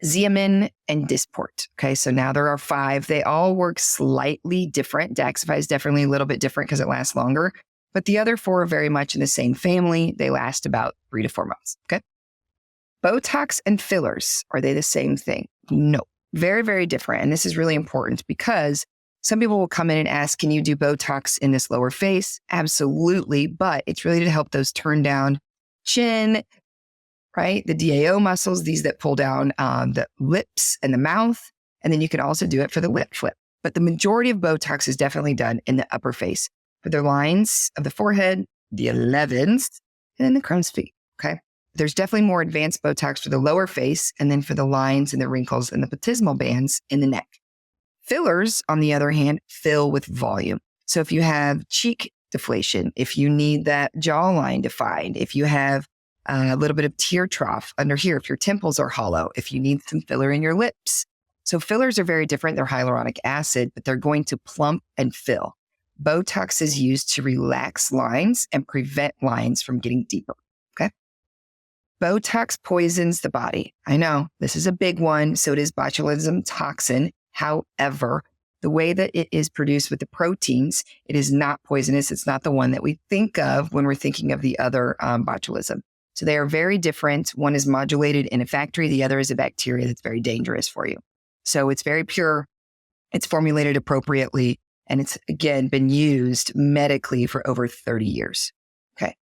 Xeomin, and Dysport. Okay, so now there are 5. They all work slightly different. Daxxify is definitely a little bit different because it lasts longer, but the other 4 are very much in the same family. They last about 3 to 4 months. Okay. Botox and fillers, are they the same thing? No, very, very different. And this is really important because Some people will come in and ask, can you do Botox in this lower face? Absolutely. But it's really to help those turn down chin, right? The DAO muscles, these that pull down the lips and the mouth. And then you can also do it for the lip flip. But the majority of Botox is definitely done in the upper face for the lines of the forehead, the 11s, and then the crow's feet. Okay. There's definitely more advanced Botox for the lower face and then for the lines and the wrinkles and the platysmal bands in the neck. Fillers, on the other hand, fill with volume. So if you have cheek deflation, if you need that jawline defined, if you have a little bit of tear trough under here, if your temples are hollow, if you need some filler in your lips. So fillers are very different. They're hyaluronic acid, but they're going to plump and fill. Botox is used to relax lines and prevent lines from getting deeper. Okay. Botox poisons the body. I know this is a big one. So it is botulism toxin. However, the way that it is produced with the proteins, it is not poisonous. It's not the one that we think of when we're thinking of the other botulism. So they are very different. One is modulated in a factory. The other is a bacteria that's very dangerous for you. So it's very pure. It's formulated appropriately. And it's, again, been used medically for over 30 years. Okay.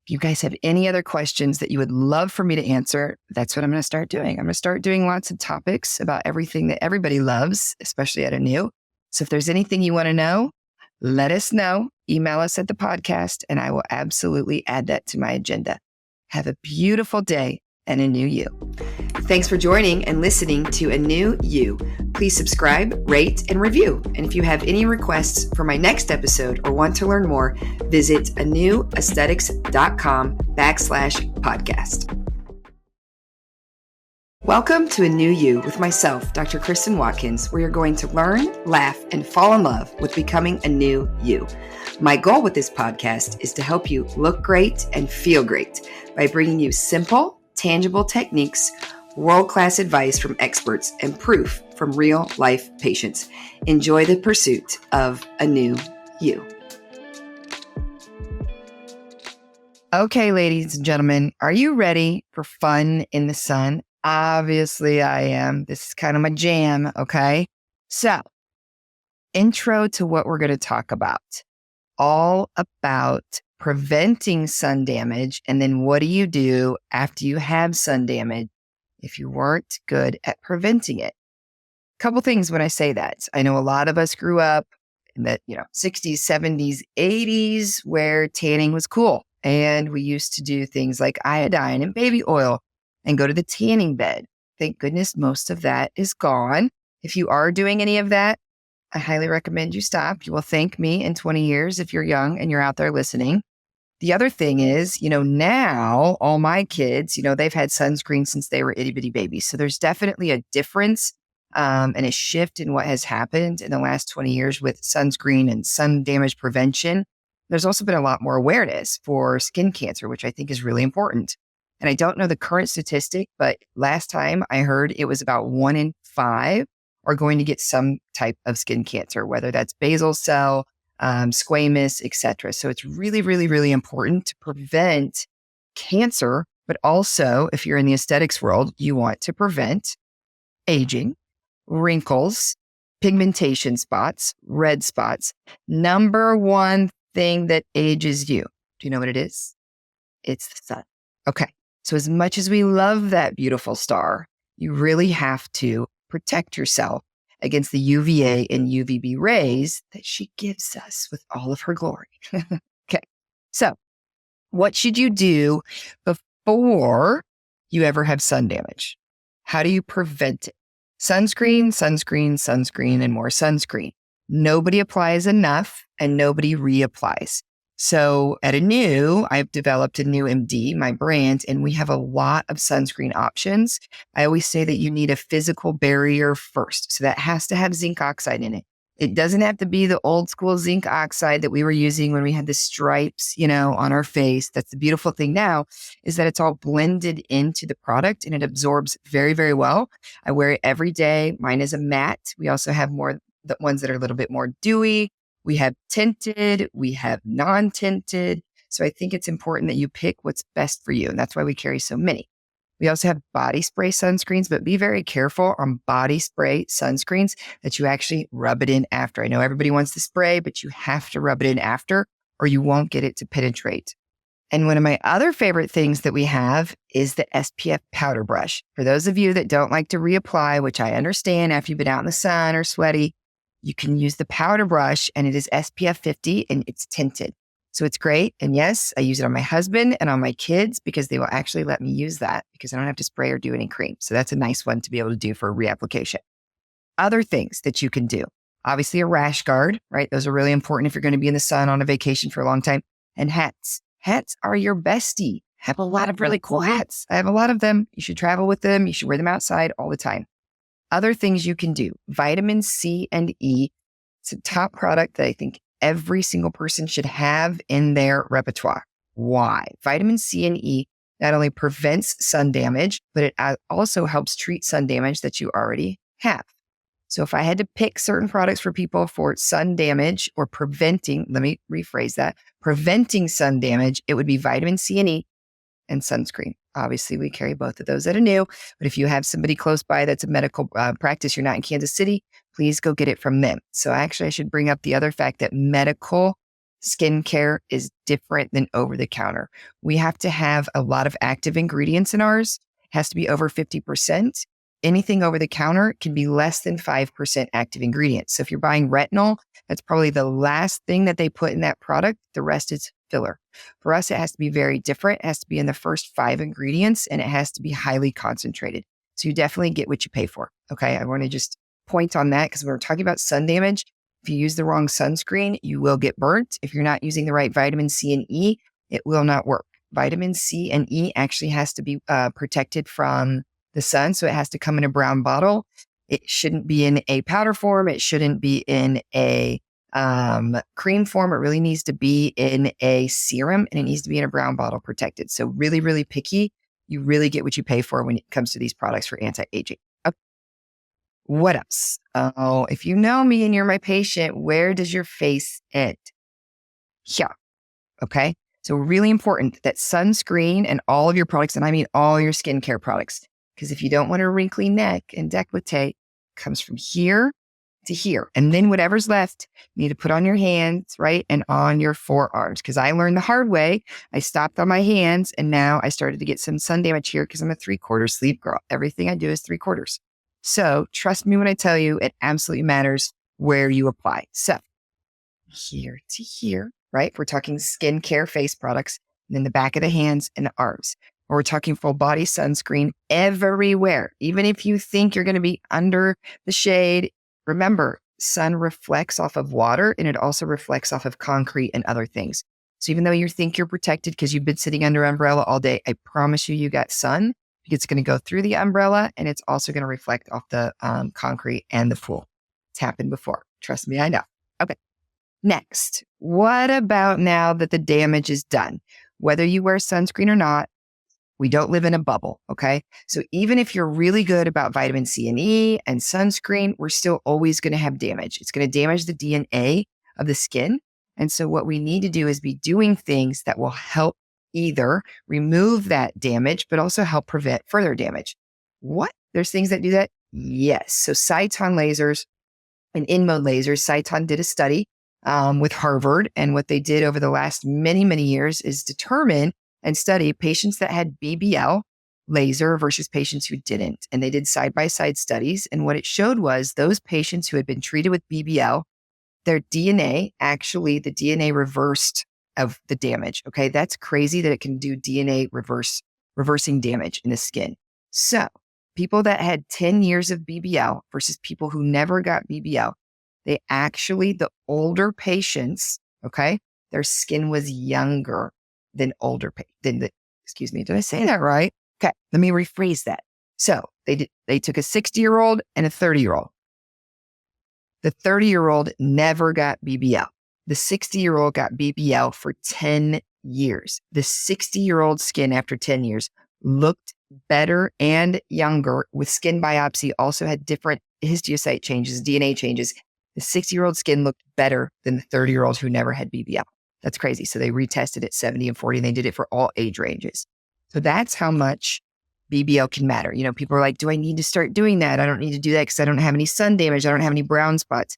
If you guys have any other questions that you would love for me to answer, that's what I'm going to start doing. I'm going to start doing lots of topics about everything that everybody loves, especially at aNu. So if there's anything you want to know, let us know. Email us at the podcast, and I will absolutely add that to my agenda. Have a beautiful day and aNu you. Thanks for joining and listening to aNu You. Please subscribe, rate, and review. And if you have any requests for my next episode or want to learn more, visit anuaesthetics.com/podcast. Welcome to aNu You with myself, Dr. Kristen Watkins, where you're going to learn, laugh, and fall in love with becoming a new you. My goal with this podcast is to help you look great and feel great by bringing you simple, tangible techniques, world-class advice from experts, and proof from real-life patients. Enjoy the pursuit of a new you. Okay, ladies and gentlemen, are you ready for fun in the sun? Obviously, I am. This is kind of my jam, okay? So, intro to what we're going to talk about. All about preventing sun damage, and then what do you do after you have sun damage if you weren't good at preventing it? A couple things when I say that. I know a lot of us grew up in the 60s, 70s, 80s where tanning was cool. And we used to do things like iodine and baby oil and go to the tanning bed. Thank goodness most of that is gone. If you are doing any of that, I highly recommend you stop. You will thank me in 20 years if you're young and you're out there listening. The other thing is, now all my kids, they've had sunscreen since they were itty bitty babies. So there's definitely a difference and a shift in what has happened in the last 20 years with sunscreen and sun damage prevention. There's also been a lot more awareness for skin cancer, which I think is really important. And I don't know the current statistic, but last time I heard it was about 1 in 5 are going to get some type of skin cancer, whether that's basal cell, squamous, etc. So it's really, really, really important to prevent cancer, but also if you're in the aesthetics world, you want to prevent aging, wrinkles, pigmentation spots, red spots. Number one thing that ages you. Do you know what it is? It's the sun. Okay. So as much as we love that beautiful star, you really have to protect yourself against the UVA and UVB rays that she gives us with all of her glory. Okay. So what should you do before you ever have sun damage? How do you prevent it? Sunscreen, sunscreen, sunscreen, and more sunscreen. Nobody applies enough and nobody reapplies. So at aNu, I've developed aNu MD, my brand, and we have a lot of sunscreen options. I always say that you need a physical barrier first. So that has to have zinc oxide in it. It doesn't have to be the old school zinc oxide that we were using when we had the stripes, on our face. That's the beautiful thing now is that it's all blended into the product and it absorbs very, very well. I wear it every day. Mine is a matte. We also have the ones that are a little bit more dewy. We have tinted, we have non-tinted. So I think it's important that you pick what's best for you. And that's why we carry so many. We also have body spray sunscreens, but be very careful on body spray sunscreens that you actually rub it in after. I know everybody wants to spray, but you have to rub it in after or you won't get it to penetrate. And one of my other favorite things that we have is the SPF powder brush. For those of you that don't like to reapply, which I understand after you've been out in the sun or sweaty, you can use the powder brush and it is SPF 50 and it's tinted. So it's great. And yes, I use it on my husband and on my kids because they will actually let me use that because I don't have to spray or do any cream. So that's a nice one to be able to do for reapplication. Other things that you can do, obviously a rash guard, right? Those are really important if you're going to be in the sun on a vacation for a long time. And hats. Hats are your bestie. I have a lot of really cool hats. I have a lot of them. You should travel with them. You should wear them outside all the time. Other things you can do, vitamin C and E. It's a top product that I think every single person should have in their repertoire. Why? Vitamin C and E not only prevents sun damage, but it also helps treat sun damage that you already have. So if I had to pick certain products for people for sun damage or preventing, let me rephrase that, preventing sun damage, it would be vitamin C and E and sunscreen. Obviously, we carry both of those at aNu, but if you have somebody close by that's a medical practice, you're not in Kansas City, please go get it from them. So actually, I should bring up the other fact that medical skincare is different than over the counter. We have to have a lot of active ingredients in ours. It has to be over 50%. Anything over the counter can be less than 5% active ingredients. So if you're buying retinol, that's probably the last thing that they put in that product. The rest is filler. For us, it has to be very different. It has to be in the first 5 ingredients and it has to be highly concentrated. So you definitely get what you pay for. Okay. I want to just point on that because when we're talking about sun damage, if you use the wrong sunscreen, you will get burnt. If you're not using the right vitamin C and E, it will not work. Vitamin C and E actually has to be protected from the sun. So it has to come in a brown bottle. It shouldn't be in a powder form. It shouldn't be in a cream form. It really needs to be in a serum and it needs to be in a brown bottle protected. So really, really picky. You really get what you pay for when it comes to these products for anti-aging. Okay. What else? Oh, if you know me and you're my patient, where does your face end? Here. Okay. So really important that sunscreen and all of your products, and I mean all your skincare products, because if you don't want a wrinkly neck and décolleté, comes from here to here. And then whatever's left, you need to put on your hands, right? And on your forearms. Because I learned the hard way. I stopped on my hands and now I started to get some sun damage here because I'm a 3/4 sleep girl. Everything I do is 3/4. So trust me when I tell you, it absolutely matters where you apply. So here to here, right? We're talking skincare face products, and then the back of the hands and the arms. Or we're talking full body sunscreen everywhere. Even if you think you're going to be under the shade, remember, sun reflects off of water and it also reflects off of concrete and other things. So even though you think you're protected because you've been sitting under umbrella all day, I promise you got sun. It's going to go through the umbrella and it's also going to reflect off the concrete and the pool. It's happened before. Trust me, I know. Okay. Next, what about now that the damage is done? Whether you wear sunscreen or not, we don't live in a bubble, okay? So even if you're really good about vitamin C and E and sunscreen, we're still always going to have damage. It's going to damage the DNA of the skin. And so what we need to do is be doing things that will help either remove that damage, but also help prevent further damage. What? There's things that do that? Yes. So Cyton lasers and in-mode lasers, Cyton did a study with Harvard. And what they did over the last many, many years is determine and study patients that had BBL laser versus patients who didn't. And they did side-by-side studies. And what it showed was those patients who had been treated with BBL, their DNA, actually the DNA reversed of the damage. Okay. That's crazy that it can do DNA reversing damage in the skin. So people that had 10 years of BBL versus people who never got BBL, they actually, the older patients, okay, their skin was younger than excuse me, did I say that right? Okay, let me rephrase that. So they took a 60-year-old and a 30-year-old. The 30-year-old never got BBL. The 60-year-old got BBL for 10 years. The 60-year-old skin after 10 years looked better and younger with skin biopsy, also had different histiocyte changes, DNA changes. The 60-year-old skin looked better than the 30-year-old who never had BBL. That's crazy. So they retested at 70 and 40 and they did it for all age ranges. So that's how much BBL can matter. You know, people are like, do I need to start doing that? I don't need to do that because I don't have any sun damage. I don't have any brown spots.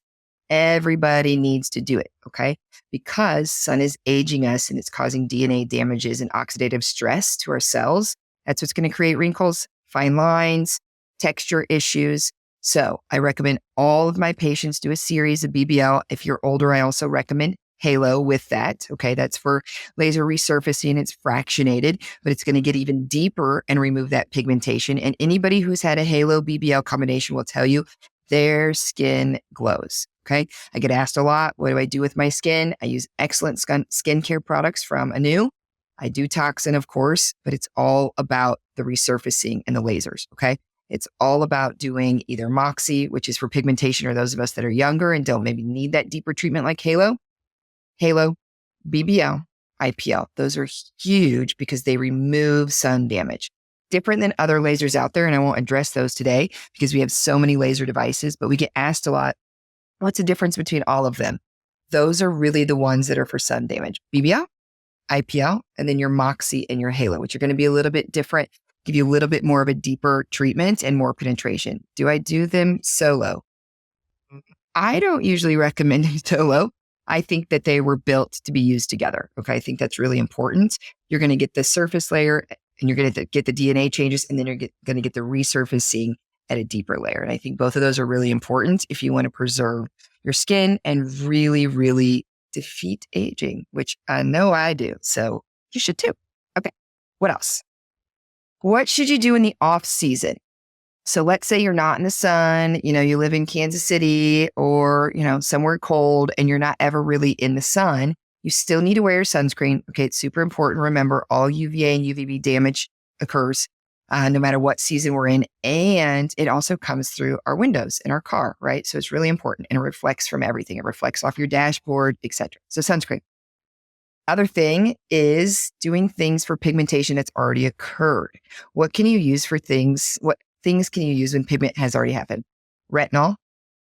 Everybody needs to do it, okay? Because sun is aging us and it's causing DNA damages and oxidative stress to our cells. That's what's going to create wrinkles, fine lines, texture issues. So I recommend all of my patients do a series of BBL. If you're older, I also recommend Halo with that. Okay, that's for laser resurfacing. It's fractionated, but it's going to get even deeper and remove that pigmentation. And anybody who's had a Halo BBL combination will tell you their skin glows. Okay, I get asked a lot, what do I do with my skin? I use excellent skincare products from aNu. I do toxin, of course, but it's all about the resurfacing and the lasers. Okay. It's all about doing either Moxie, which is for pigmentation, or those of us that are younger and don't maybe need that deeper treatment like Halo, BBL, IPL. Those are huge because they remove sun damage. Different than other lasers out there, and I won't address those today because we have so many laser devices, but we get asked a lot, what's the difference between all of them? Those are really the ones that are for sun damage. BBL, IPL, and then your Moxie and your Halo, which are going to be a little bit different, give you a little bit more of a deeper treatment and more penetration. Do I do them solo? I don't usually recommend them solo. I think that they were built to be used together. Okay. I think that's really important. You're going to get the surface layer and you're going to get the DNA changes, and then you're going to get the resurfacing at a deeper layer. And I think both of those are really important if you want to preserve your skin and really, really defeat aging, which I know I do. So you should too. Okay. What else? What should you do in the off season? So let's say you're not in the sun, you know, you live in Kansas City or, you know, somewhere cold and you're not ever really in the sun. You still need to wear your sunscreen. Okay. It's super important. Remember, all UVA and UVB damage occurs no matter what season we're in. And it also comes through our windows in our car, right? So it's really important, and it reflects from everything. It reflects off your dashboard, etc. So sunscreen. Other thing is doing things for pigmentation that's already occurred. What can you use for things? What things can you use when pigment has already happened? Retinol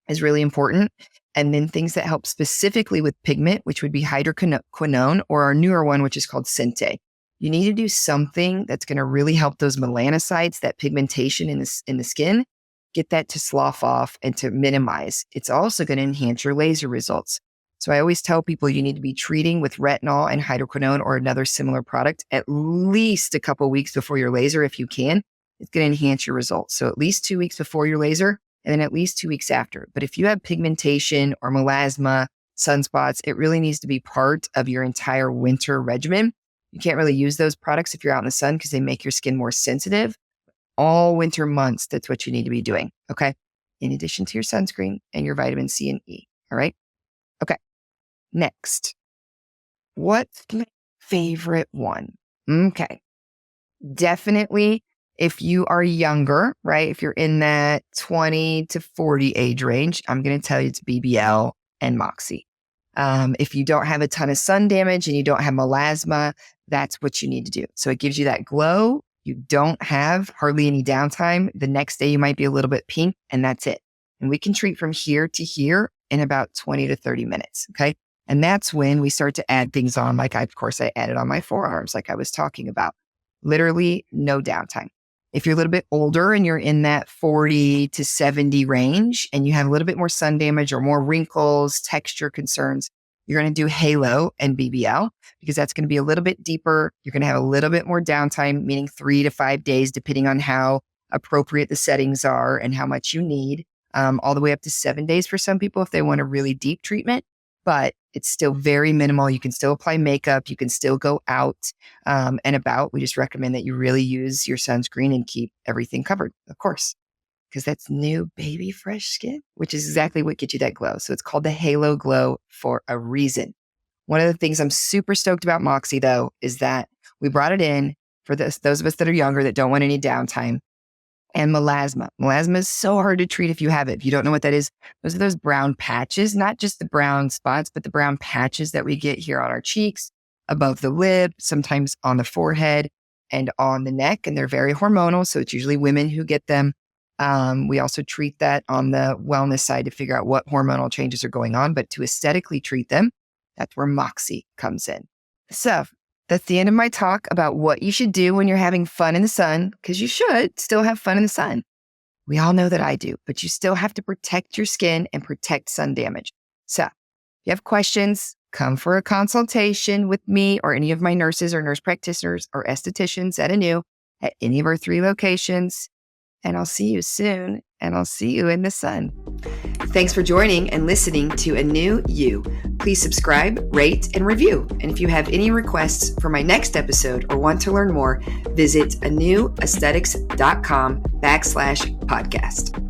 is really important. And then things that help specifically with pigment, which would be hydroquinone, or our newer one, which is called Sente. You need to do something that's going to really help those melanocytes, that pigmentation in the skin, get that to slough off and to minimize. It's also going to enhance your laser results. So I always tell people you need to be treating with retinol and hydroquinone or another similar product at least a couple weeks before your laser if you can. It's going to enhance your results. So at least 2 weeks before your laser and then at least 2 weeks after. But if you have pigmentation or melasma, sunspots, it really needs to be part of your entire winter regimen. You can't really use those products if you're out in the sun because they make your skin more sensitive. All winter months, that's what you need to be doing. Okay. In addition to your sunscreen and your vitamin C and E. All right. Okay. Next, what's my favorite one? Okay. Definitely if you are younger, right? If you're in that 20 to 40 age range, I'm going to tell you it's BBL and Moxie. If you don't have a ton of sun damage and you don't have melasma, that's what you need to do. So it gives you that glow. You don't have hardly any downtime. The next day you might be a little bit pink, and that's it. And we can treat from here to here in about 20 to 30 minutes. Okay. And that's when we start to add things on. Like of course I added on my forearms, like I was talking about. Literally no downtime. If you're a little bit older and you're in that 40 to 70 range and you have a little bit more sun damage or more wrinkles, texture concerns, you're going to do Halo and BBL because that's going to be a little bit deeper. You're going to have a little bit more downtime, meaning 3 to 5 days, depending on how appropriate the settings are and how much you need, all the way up to 7 days for some people if they want a really deep treatment. But it's still very minimal. You can still apply makeup. You can still go out and about. We just recommend that you really use your sunscreen and keep everything covered, of course, because that's new baby fresh skin, which is exactly what gets you that glow. So it's called the Halo Glow for a reason. One of the things I'm super stoked about Moxie, though, is that we brought it in for those of us that are younger that don't want any downtime. And melasma. Melasma is so hard to treat if you have it. If you don't know what that is, those are those brown patches, not just the brown spots, but the brown patches that we get here on our cheeks, above the lip, sometimes on the forehead and on the neck. And they're very hormonal. So it's usually women who get them. We also treat that on the wellness side to figure out what hormonal changes are going on. But to aesthetically treat them, that's where Moxie comes in. So That's the end of my talk about what you should do when you're having fun in the sun, because you should still have fun in the sun. We all know that I do, but you still have to protect your skin and protect sun damage. So if you have questions, come for a consultation with me or any of my nurses or nurse practitioners or estheticians at aNu at any of our 3 locations. And I'll see you soon, and I'll see you in the sun. Thanks for joining and listening to aNu You. Please subscribe, rate, and review. And if you have any requests for my next episode or want to learn more, visit anuaesthetics.com/podcast.